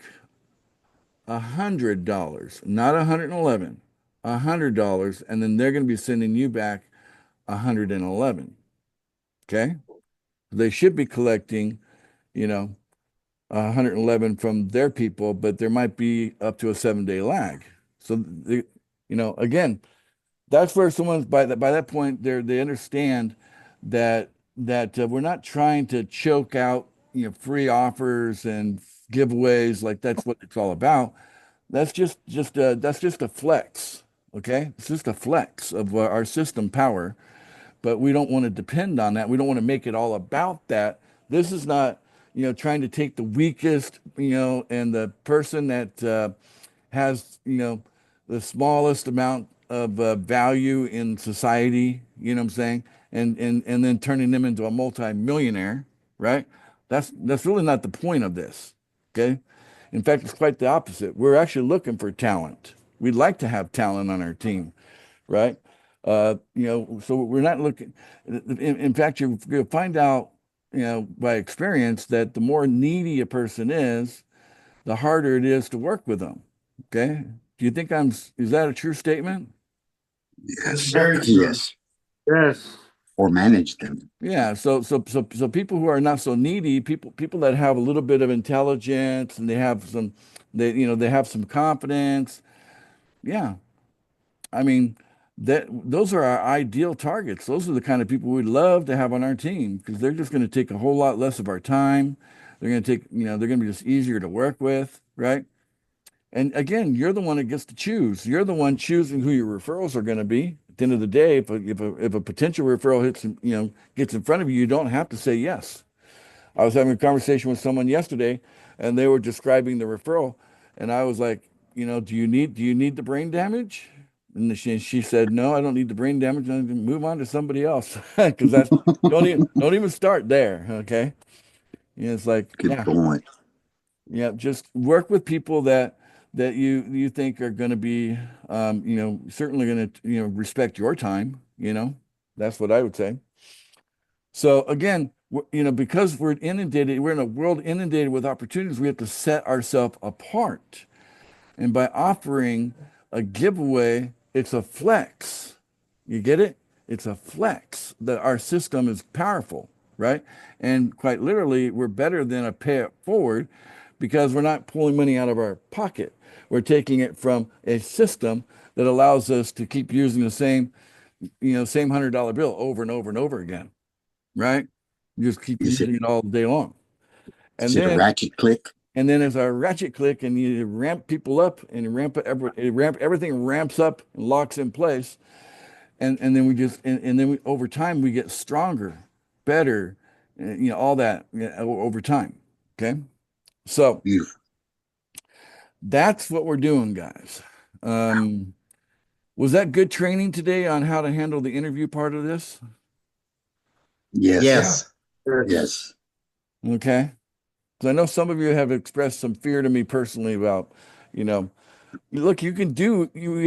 $100, not 111, $100, and then they're going to be sending you back 111. Okay. They should be collecting, you know, 111 from their people, but there might be up to a 7 day lag. So again, that's where someone's by that point they understand that we're not trying to choke out free offers and giveaways, like that's what it's all about. That's just a flex. Okay, it's just a flex of our system power, but we don't want to depend on that. We don't want to make it all about that. This is not, trying to take the weakest, and the person that has, the smallest amount of value in society, you know what I'm saying? And then turning them into a multi-millionaire, right? That's really not the point of this. Okay. In fact, it's quite the opposite. We're actually looking for talent. We'd like to have talent on our team, right? So we're not looking. In fact, you'll find out, by experience that the more needy a person is, the harder it is to work with them. Okay. Do you think is that a true statement? Yes. Very true. Yes. Yes. Or manage them. Yeah. So people who are not so needy, people that have a little bit of intelligence and they have some confidence. Yeah. I mean, those are our ideal targets. Those are the kind of people we'd love to have on our team because they're just going to take a whole lot less of our time. They're going to they're going to be just easier to work with, right? And again, you're the one that gets to choose. You're the one choosing who your referrals are going to be. At the end of the day, if a potential referral gets in front of you, you don't have to say yes. I was having a conversation with someone yesterday, and they were describing the referral, and I was like, do you need the brain damage? And she said, no, I don't need the brain damage. I can move on to somebody else because that's don't even start there. Okay, it's like, Good yeah, point. yeah, just work with people that you think are going to be, certainly going to, respect your time. That's what I would say. So again, because we're in a world inundated with opportunities, we have to set ourselves apart. And by offering a giveaway, it's a flex. You get it? It's a flex. Our system is powerful, right? And quite literally, we're better than a pay it forward because we're not pulling money out of our pocket. We're taking it from a system that allows us to keep using the same $100 bill over and over and over again, right? You just keep Is it using it all day long. is And it a then ratchet click? and then as our ratchet click and you ramp people up and you everything ramps up and locks in place. And then we over time we get stronger, better, all that over time. Okay. So Beautiful. that's what we're doing, guys. Um, was that good training today on how to handle the interview part of this? Yes. Yes. Yes. Okay. Because I know some of you have expressed some fear to me personally about, you know, look, you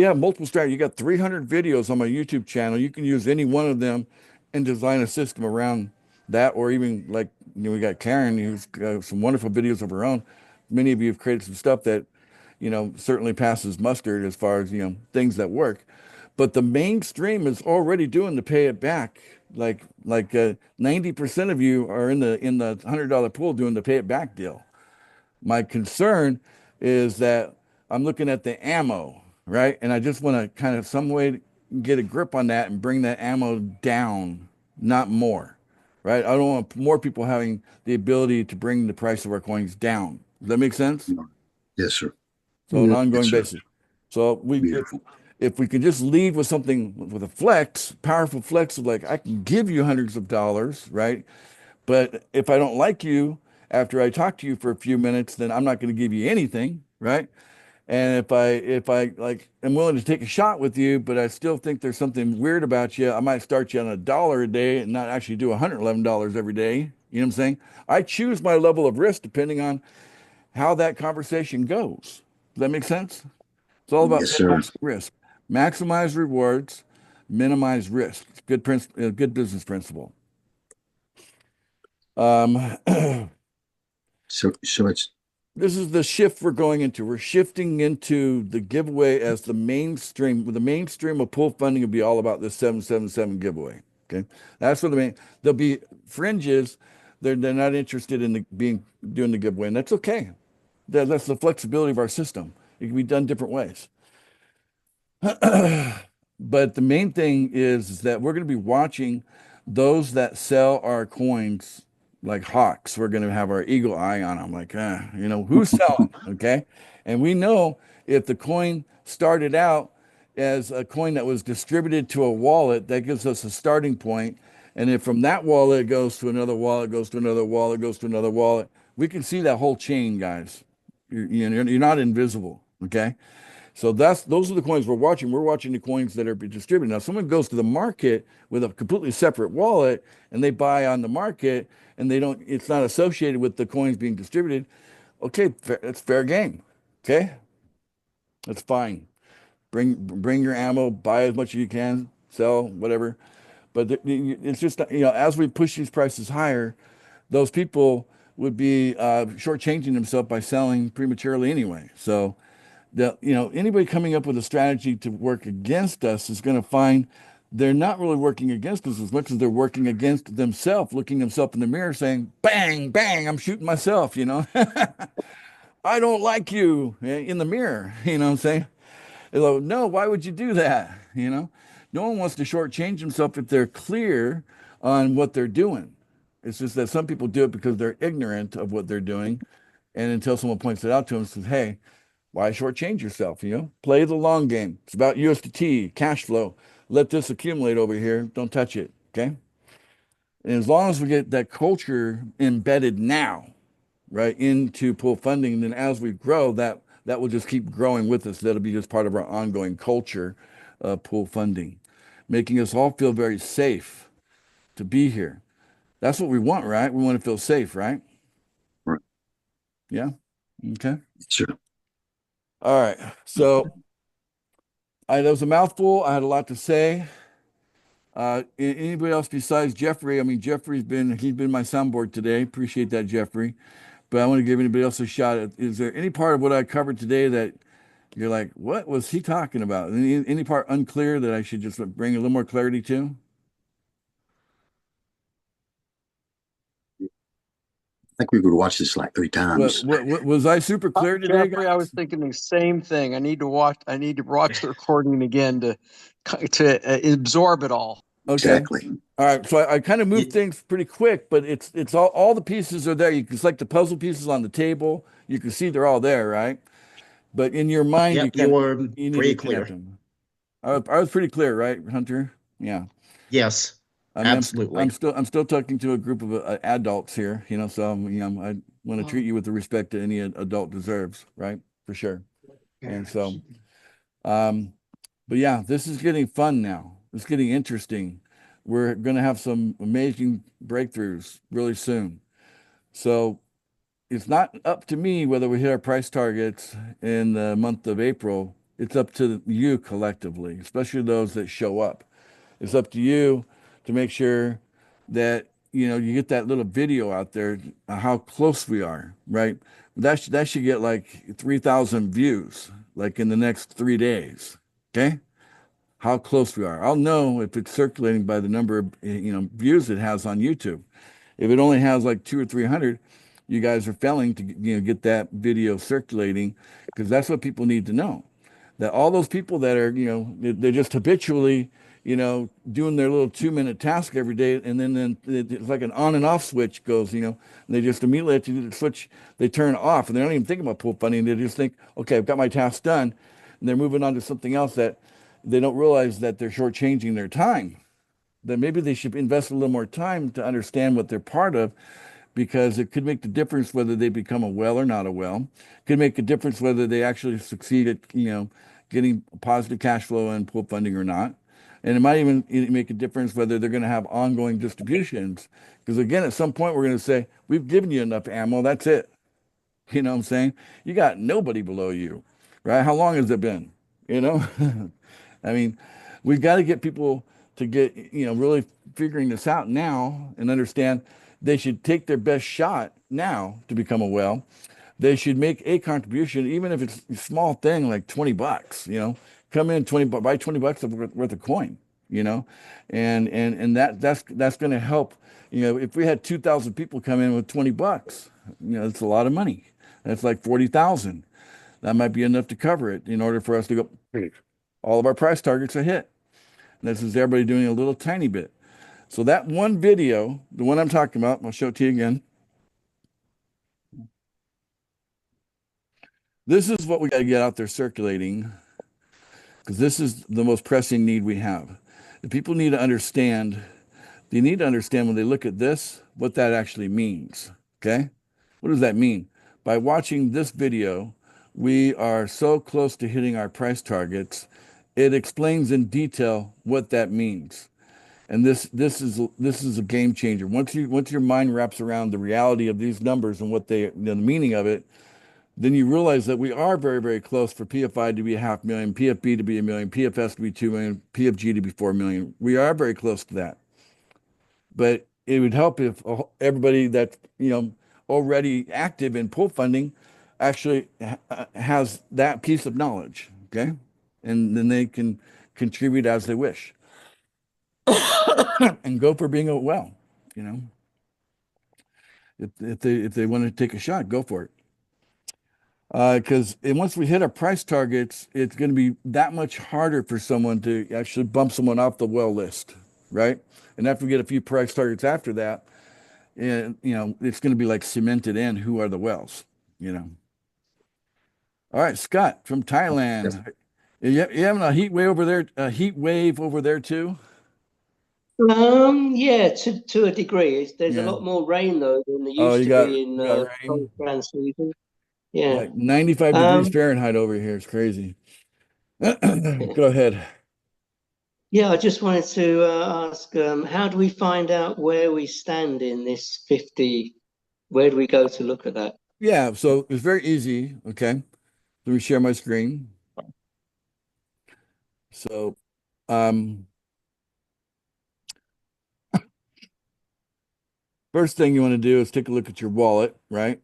have multiple strategies. You got 300 videos on my YouTube channel. You can use any one of them and design a system around that, or even like, we got Karen, who's got some wonderful videos of her own. Many of you have created some stuff that, certainly passes mustard as far as, things that work. But the mainstream is already doing the pay it back. Like 90% of you are in the $100 pool doing the pay it back deal. My concern is that I'm looking at the ammo, right? And I just want to kind of some way to get a grip on that and bring that ammo down, not more, right? I don't want more people having the ability to bring the price of our coins down. Does that make sense? Yes, sir. So an Yes, ongoing sir. basis. So Beautiful. if we can just lead with something with a flex, powerful flex of like I can give you hundreds of dollars, right? But if I don't like you after I talk to you for a few minutes, then I'm not going to give you anything, right? And if I like am willing to take a shot with you, but I still think there's something weird about you, I might start you on $1 a day and not actually do $111 every day. You know what I'm saying? I choose my level of risk depending on how that conversation goes. Does that make sense? It's all about Yes, sir. minimizing risk. Maximize rewards, minimize risk. It's good business principle. Um, So it's this is the shift we're going into. We're shifting into the giveaway as the mainstream. The mainstream of pool funding will be all about this 777 giveaway. Okay, that's what the main. There'll be fringes. They're not interested in doing the giveaway, and that's okay. That's the flexibility of our system. It can be done different ways. But the main thing is that we're going to be watching those that sell our coins like hawks. We're going to have our eagle eye on them, like, who's selling? Okay. And we know if the coin started out as a coin that was distributed to a wallet, that gives us a starting point. And if from that wallet it goes to another wallet, goes to another wallet, goes to another wallet, we can see that whole chain, guys. You're not invisible. Okay. So those are the coins we're watching. We're watching the coins that are being distributed. Now, someone goes to the market with a completely separate wallet and they buy on the market and it's not associated with the coins being distributed. Okay, it's fair game. Okay, that's fine. Bring your ammo, buy as much as you can, sell whatever. But it's just as we push these prices higher, those people would be shortchanging themselves by selling prematurely anyway. So anybody coming up with a strategy to work against us is going to find they're not really working against us as much as they're working against themselves, looking themselves in the mirror saying, bang, bang, I'm shooting myself. I don't like you in the mirror, you know what I'm saying? They're like, no, why would you do that? No one wants to shortchange themselves if they're clear on what they're doing. It's just that some people do it because they're ignorant of what they're doing. And until someone points it out to them and says, hey, why shortchange yourself? Play the long game. It's about USDT, cash flow. Let this accumulate over here. Don't touch it. Okay. And as long as we get that culture embedded now, right, into pool funding, then as we grow, that will just keep growing with us. That'll be just part of our ongoing culture of pool funding, making us all feel very safe to be here. That's what we want, right? We want to feel safe, right? right. Yeah. Okay. Sure. All right. So that was a mouthful. I had a lot to say. Anybody else besides Jeffrey? I mean, he's been my soundboard today. Appreciate that, Jeffrey. But I want to give anybody else a shot. Is there any part of what I covered today that you're like, what was he talking about? Any part unclear that I should just bring a little more clarity to? I think we would watch this like 3 times. What was I super clear today, Jeffrey, I was guys? thinking the same thing. I need to watch the recording again to absorb it all. Okay. Exactly. All right. So I kind of moved Ye- things pretty quick, but it's all the pieces are there. You can select the puzzle pieces on the table. You can see they're all there, right? But in your mind, Yep, you were you need to pretty connect clear. them. I was pretty clear, right, Hunter? Yeah. Yes, I mean, absolutely. I'm still talking to a group of adults here, so I want to treat you with the respect that any adult deserves, right? For sure. And so, um, but yeah, this is getting fun now. It's getting interesting. We're going to have some amazing breakthroughs really soon. So it's not up to me whether we hit our price targets in the month of April. It's up to you collectively, especially those that show up. It's up to you to make sure that you get that little video out there how close we are, right? That should get like 3,000 views like in the next 3 days. Okay? How close we are. I'll know if it's circulating by the number of views it has on YouTube. If it only has like 200 or 300, you guys are failing to get that video circulating, because that's what people need to know. That all those people that are they're just habitually doing their little 2-minute task every day, and then it's like an on and off switch goes, and they just immediately have to do the switch, they turn off, and they don't even think about pool funding. They just think, okay, I've got my task done, and they're moving on to something else that they don't realize that they're shortchanging their time. That maybe they should invest a little more time to understand what they're part of, because it could make the difference whether they become a well or not a well. Could make a difference whether they actually succeed at, getting positive cash flow and pool funding or not. And it might even make a difference whether they're going to have ongoing distributions. Because again, at some point, we're going to say, we've given you enough ammo. That's it. You know what I'm saying? You got nobody below you, right? How long has it been? You know? I mean, we've got to get people to get, really figuring this out now and understand they should take their best shot now to become a well. They should make a contribution, even if it's a small thing like 20 bucks, come in 20, buy 20 bucks worth of coin, you know, and that's going to help. If we had 2,000 people come in with 20 bucks, it's a lot of money. That's like 40,000. That might be enough to cover it in order for us to go, all of our price targets are hit. And this is everybody doing a little tiny bit. So that one video, the one I'm talking about, I'll show it to you again. This is what we got to get out there circulating, because this is the most pressing need we have. The people need to understand, they need to understand when they look at this, what that actually means. Okay? What does that mean? By watching this video, we are so close to hitting our price targets. It explains in detail what that means. And this is a game changer. Once your mind wraps around the reality of these numbers and what the meaning of it, then you realize that we are very, very close for PFI to be 500,000, PFB to be 1 million, PFS to be 2 million, PFG to be 4 million. We are very close to that. But it would help if everybody that's, already active in pool funding actually has that piece of knowledge, okay? And then they can contribute as they wish and go for being a well, you know. If they want to take a shot, go for it. Because once we hit our price targets, it's going to be that much harder for someone to actually bump someone off the well list, right? And after we get a few price targets after that, and it's going to be like cemented in who are the wells, you know. All right, Scott from Thailand. You having a heat wave over there? A heat wave over there too? Yeah, to a degree. There's a Yeah. lot more rain though than there Oh, used to be in you got cold rain? grand season. Yeah. Like 95 degrees Um, Fahrenheit over here. It's crazy. Go ahead. yeah, I just wanted to ask, how do we find out where we stand in this 50? Where do we go to look at that? Yeah, so it's very easy. Okay. Let me share my screen. So, um, first thing you want to do is take a look at your wallet, right?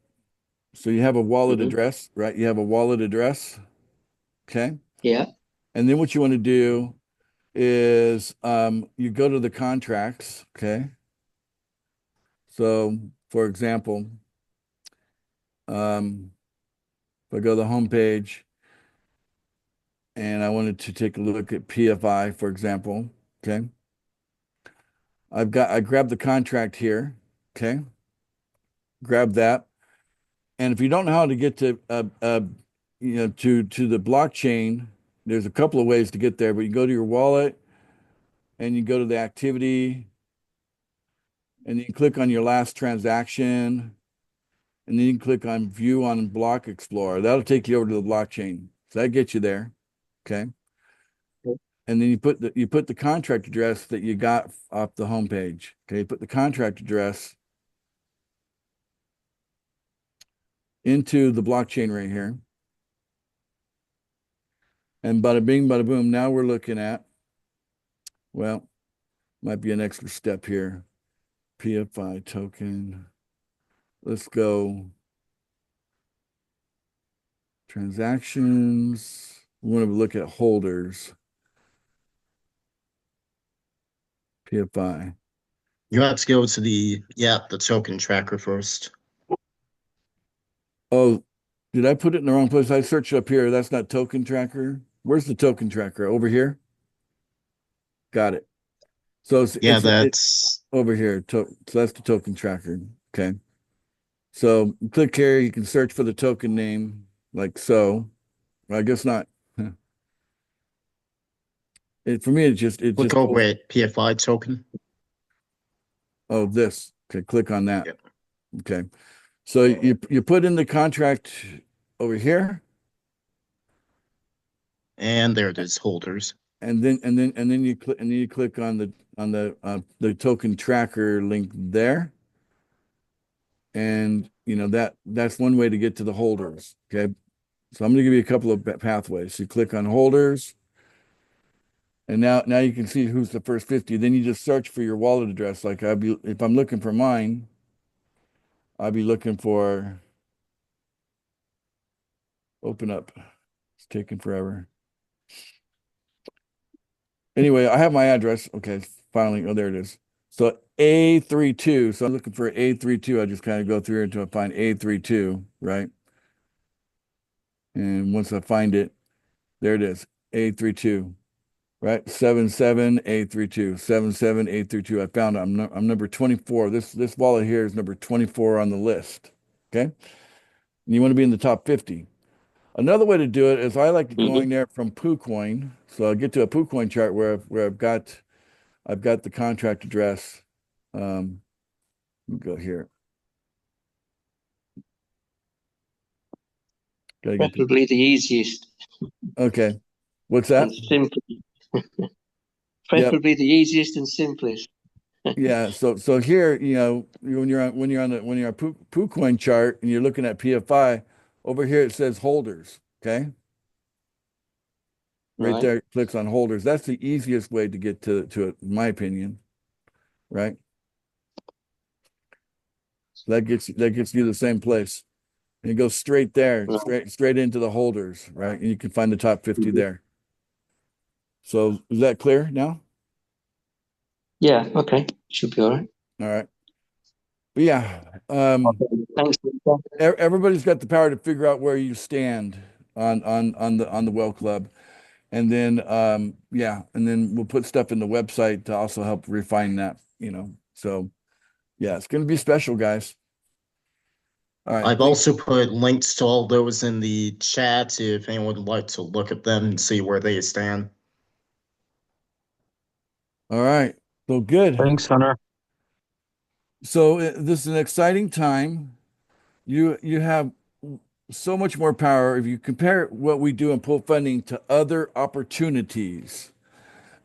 So you have a wallet Hmm. address, right? You have a wallet address. Okay. Yeah. And then what you want to do is you go to the contracts. Okay. So, for example, if I go to the home page and I wanted to take a look at PFI, for example, okay, I grabbed the contract here. Okay. Grab that. And if you don't know how to get to to the blockchain, there's a couple of ways to get there, but you go to your wallet and you go to the activity and you click on your last transaction, and then you can click on view on Block Explorer. That'll take you over to the blockchain. So that gets you there. Okay. And then you put the contract address that you got off the homepage. Okay, you put the contract address into the blockchain right here. And bada bing, bada boom. Now we're looking at, well, might be an extra step here. PFI token. Let's go transactions. We want to look at holders. PFI. You have to go to the token tracker first. Oh, did I put it in the wrong place? I searched up here. That's not token tracker. Where's the token tracker? Over here? Got it. So Yeah, it's that's over here. So that's the token tracker. Okay. So click here. You can search for the token name like so. Well, I guess not. For me, it look just over pulls. at PFI token. Oh, this. Okay, click on that. Yep. Okay. So you put in the contract over here, And there it is, holders. and then you click on the token tracker link there, and that's one way to get to the holders. Okay. So I'm going to give you a couple of pathways. You click on holders, and now you can see who's the first 50. Then you just search for your wallet address. Like if I'm looking for mine, I'd be looking for open up. It's taking forever. Anyway, I have my address. Okay, finally. Oh, there it is. So A32. So I'm looking for A32. I just kind of go through here until I find A32, right? And once I find it, there it is. A32, right? 77832. 77832. I found it. I'm number 24. This wallet here is number 24 on the list. Okay. And you want to be in the top 50. Another way to do it is I like going there from PooCoin. So I get to a PooCoin chart where I've got the contract address. Let me go here. Gotta get the Preferably the easiest okay. What's and that? simplest. Yep. Preferably the easiest and simplest. Yeah. So here, when you're on PooCoin chart and you're looking at PFI, over here it says holders. Okay. Right Right. there, it clicks on holders. That's the easiest way to get to it, in my opinion. Right. That gets you the same place. And it goes straight there, Right. straight into the holders, right? And you can find the top 50 there. So is that clear now? Yeah, okay. Should be all right. All right. But yeah, Okay. Thanks. everybody's got the power to figure out where you stand on the well club. And then yeah, and then we'll put stuff in the website to also help refine that. So yeah, it's gonna be special, guys. All right. I've also put links to all those in the chat if anyone would like to look at them and see where they stand. All right. So good. Thanks, Hunter. So this is an exciting time. You have so much more power if you compare what we do in pool funding to other opportunities.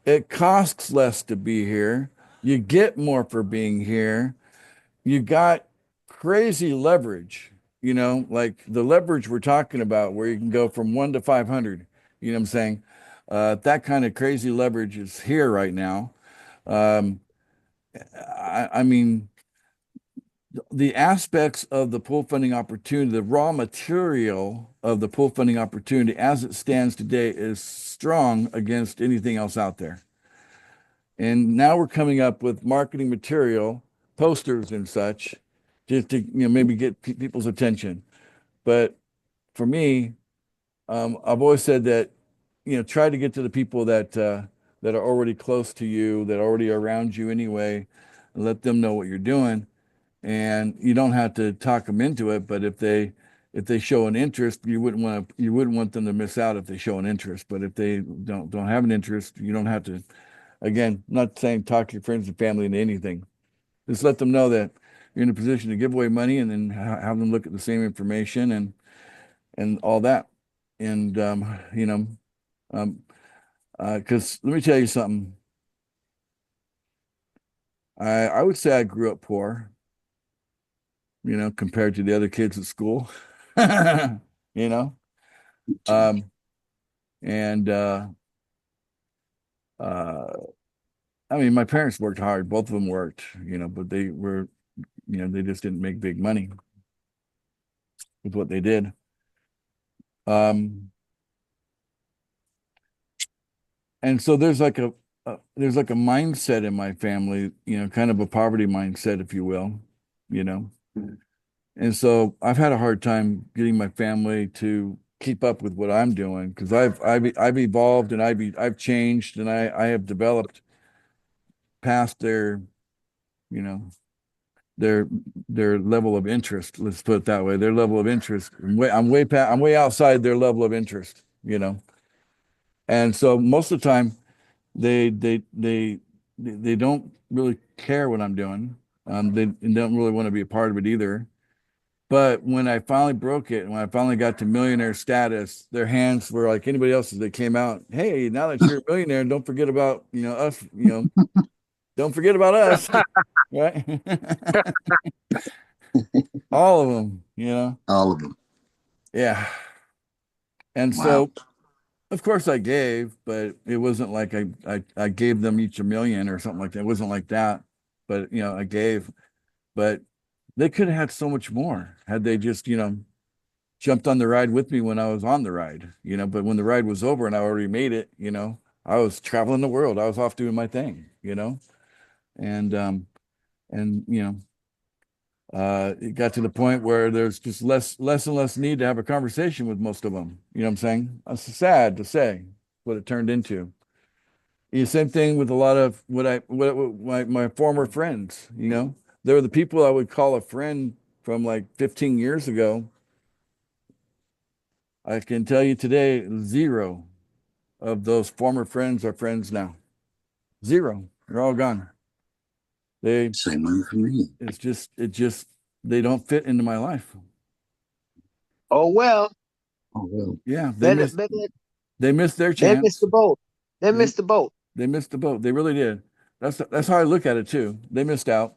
It costs less to be here. You get more for being here. You got crazy leverage, like the leverage we're talking about, where you can go from 1 to 500. You know what I'm saying? That kind of crazy leverage is here right now. Um, I mean, the aspects of the pool funding opportunity, the raw material of the pool funding opportunity as it stands today is strong against anything else out there. And now we're coming up with marketing material, posters and such, just to maybe get people's attention. But for me, I've always said that try to get to the people that are already close to you, that are already around you anyway, and let them know what you're doing. And you don't have to talk them into it, but if they show an interest, you wouldn't want them to miss out if they show an interest. But if they don't have an interest, you don't have to. Again, I'm not saying talk to your friends and family into anything. Just let them know that you're in a position to give away money, and then have them look at the same information and all that. And um, because let me tell you something. I would say I grew up poor, compared to the other kids at school. You know, um, and uh, I mean, my parents worked hard. Both of them worked, but they just didn't make big money with what they did. Um, and so there's like a mindset in my family, kind of a poverty mindset, if you will, you know. And so I've had a hard time getting my family to keep up with what I'm doing because I've evolved and I've changed and I have developed past their, you know, their their level of interest. Let's put it that way. Their level of interest. I'm way outside their level of interest, you know. And so most of the time they they they they don't really care what I'm doing. They don't really want to be a part of it either. But when I finally broke it, when I finally got to millionaire status, their hands were like anybody else's. They came out, hey, now that you're a millionaire, don't forget about, us, don't forget about us, right? All of them, All of them. Yeah. And Wow. so, of course, I gave, but it wasn't like I gave them each 1 million or something like that. It wasn't like that. But, I gave, but they could have had so much more had they just, jumped on the ride with me when I was on the ride, but when the ride was over and I already made it, I was traveling the world. I was off doing my thing, and and it got to the point where there's just less and less need to have a conversation with most of them. You know what I'm saying? That's sad to say what it turned into. Same thing with a lot of what my former friends, they were the people I would call a friend from like 15 years ago. I can tell you today, zero of those former friends are friends now. Zero. They're all gone. They Same one for me. it just they don't fit into my life. Oh well, Oh well. Yeah, better, better, they missed their they missed chance. the boat. They They missed the boat. they missed the boat. They really did. That's how I look at it too. They missed out.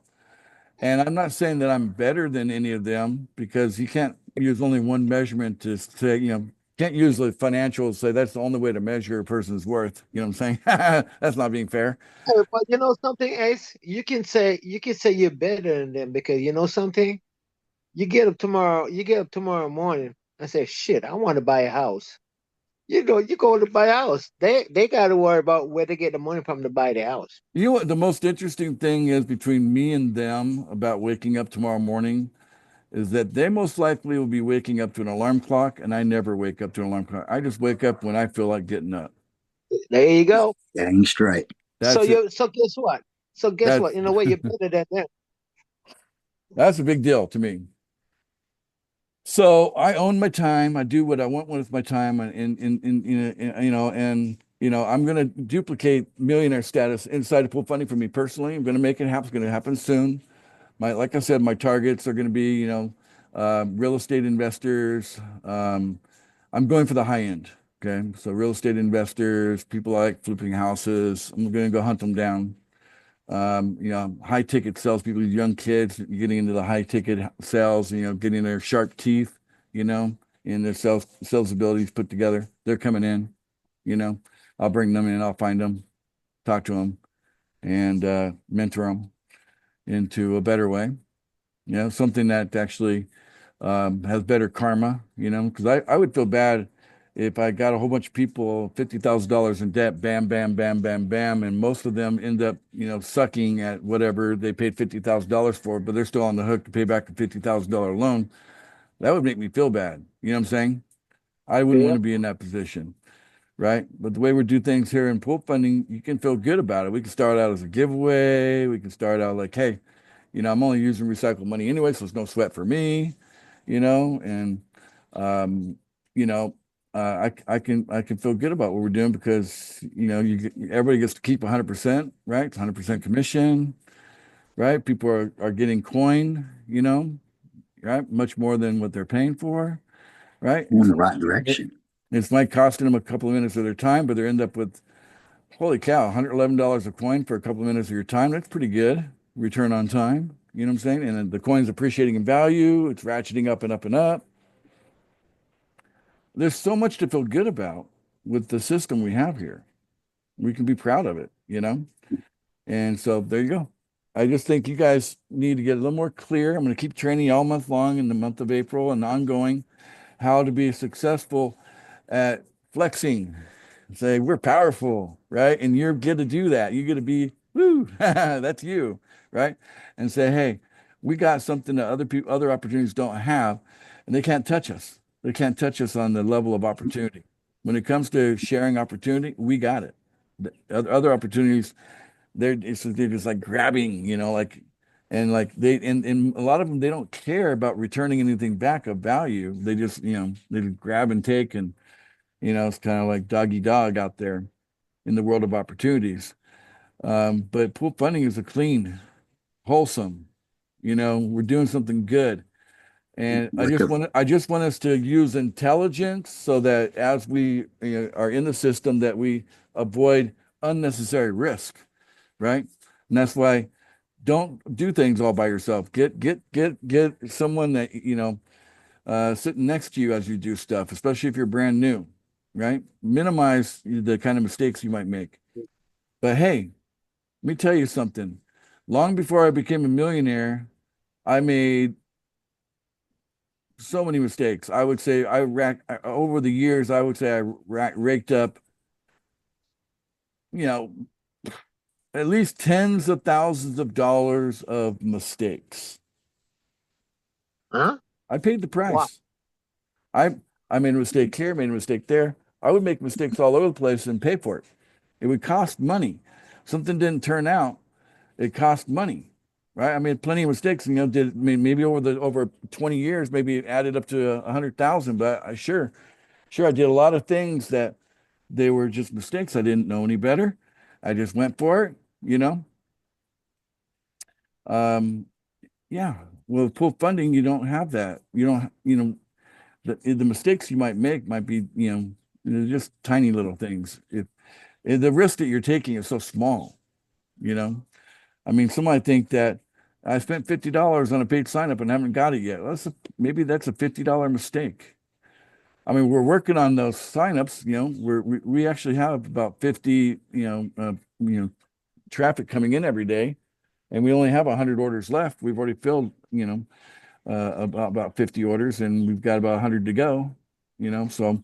And I'm not saying that I'm better than any of them because you can't use only one measurement to say, can't use the financials, say that's the only way to measure a person's worth. You know what I'm saying? That's not being fair. Hey, but you know something, Ace? You can say you're better than them because you know something. You get up tomorrow morning and say, "Shit, I want to buy a house." You go to buy a house. They got to worry about where to get the money from to buy the house. You know what the most interesting thing is between me and them about waking up tomorrow morning is that they most likely will be waking up to an alarm clock, and I never wake up to an alarm clock. I just wake up when I feel like getting up. There you go. Dang straight. That's it. So guess what? So guess That's what? In a way, you're better than them. that's a big deal to me. So I own my time. I do what I want with my time, I'm going to duplicate millionaire status inside of pool funding for me personally. I'm going to make it happen. It's going to happen soon. Like I said, my targets are going to be, real estate investors. I'm going for the high end. Okay, so real estate investors, people like flipping houses. I'm going to go hunt them down. High ticket salespeople, young kids getting into the high ticket sales, getting their sharp teeth, you know, and their sales abilities put together. They're coming in, you know, I'll bring them in, I'll find them, talk to them, and mentor them into a better way, something that actually has better karma, because I would feel bad if I got a whole bunch of people $50,000 in debt, bam, bam, bam, bam, bam, and most of them end up, sucking at whatever they paid $50,000 for, but they're still on the hook to pay back the $50,000 loan. That would make me feel bad. You know what I'm saying? I wouldn't want Yeah. to be in that position, right? But the way we do things here in pool funding, you can feel good about it. We can start out as a giveaway. We can start out like, hey, I'm only using recycled money anyway, so it's no sweat for me, and um, you know, I can feel good about what we're doing because everybody gets to keep 100%, right? It's 100% commission, right? People are getting coin, right? Much more than what they're paying for, right? In the right direction. It's like costing them a couple of minutes of their time, but they end up with holy cow, $111 a coin for a couple of minutes of your time. That's pretty good return on time. You know what I'm saying? And then the coin's appreciating in value. It's ratcheting up and up and up. There's so much to feel good about with the system we have here. We can be proud of it. And so there you go. I just think you guys need to get a little more clear. I'm going to keep training you all month long in the month of April and ongoing how to be successful at flexing. Say we're powerful, right? And you're good to do that. You get to be, woo, that's you, right? And say, hey, we got something that other opportunities don't have, and they can't touch us. They can't touch us on the level of opportunity. When it comes to sharing opportunity, we got it. The other opportunities, they're just like grabbing, like, and like and a lot of them, they don't care about returning anything back of value. They just, they just grab and take, and it's kind of like doggy dog out there in the world of opportunities. But pool funding is a clean, wholesome, we're doing something good. And Like a I just want us to use intelligence so that as we are in the system, that we avoid unnecessary risk, right? And that's why don't do things all by yourself. Get someone that sitting next to you as you do stuff, especially if you're brand new, right? Minimize the kind of mistakes you might make. But hey, let me tell you something. Long before I became a millionaire, I made so many mistakes. I would say over the years, I would say I raked up, you know, at least tens of thousands of dollars of mistakes. Huh? I paid the Wow. price. I I made a mistake here, made a mistake there. I would make mistakes all over the place and pay for it. It would cost money. Something didn't turn out, it cost money, right? I made plenty of mistakes, and maybe over 20 years, maybe it added up to 100,000. But sure, I did a lot of things that they were just mistakes. I didn't know any better. I just went for it, you know. Um, yeah. Well, with pool funding, you don't have that. You don't, the mistakes you might make might be, they're just tiny little things. If the risk that you're taking is so small, you know. I mean, some might think that I spent $50 on a paid sign up and haven't got it yet. Maybe that's a $50 mistake. I mean, we're working on those signups. We actually have about 50, traffic coming in every day, and we only have 100 orders left. We've already filled, about 50 orders, and we've got about 100 to go. So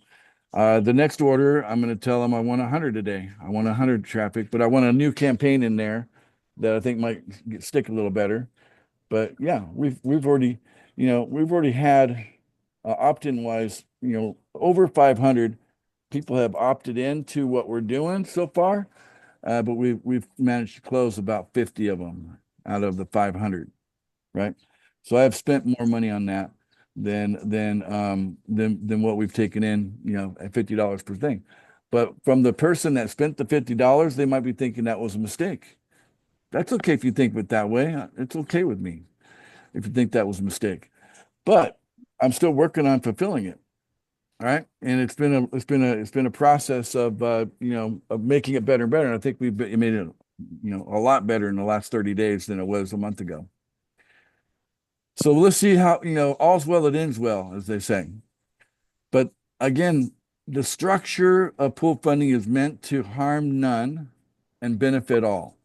the next order, I'm going to tell them I want 100 a day. I want 100 traffic, but I want a new campaign in there that I think might stick a little better. But yeah, we've already, we've already had opt-in wise, over 500 people have opted into what we're doing so far, but we've managed to close about 50 of them out of the 500, right? So I've spent more money on that than what we've taken in, at $50 per thing. But from the person that spent the $50, they might be thinking that was a mistake. That's okay if you think of it that way. It's okay with me if you think that was a mistake. But I'm still working on fulfilling it. All right. And it's been a process of of making it better and better. And I think we've made it, a lot better in the last 30 days than it was a month ago. So let's see how, all's well that ends well, as they say. But again, the structure of pool funding is meant to harm none and benefit all.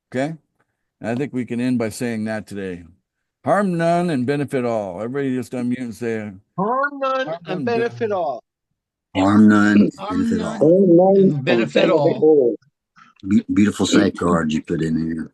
Okay. And I think we can end by saying that today. Harm none and benefit all. Everybody just unmute and say, Harm none harm and none, benefit all. harm none, Harm benefit none all. and benefit all. Beautiful safeguards you put in here.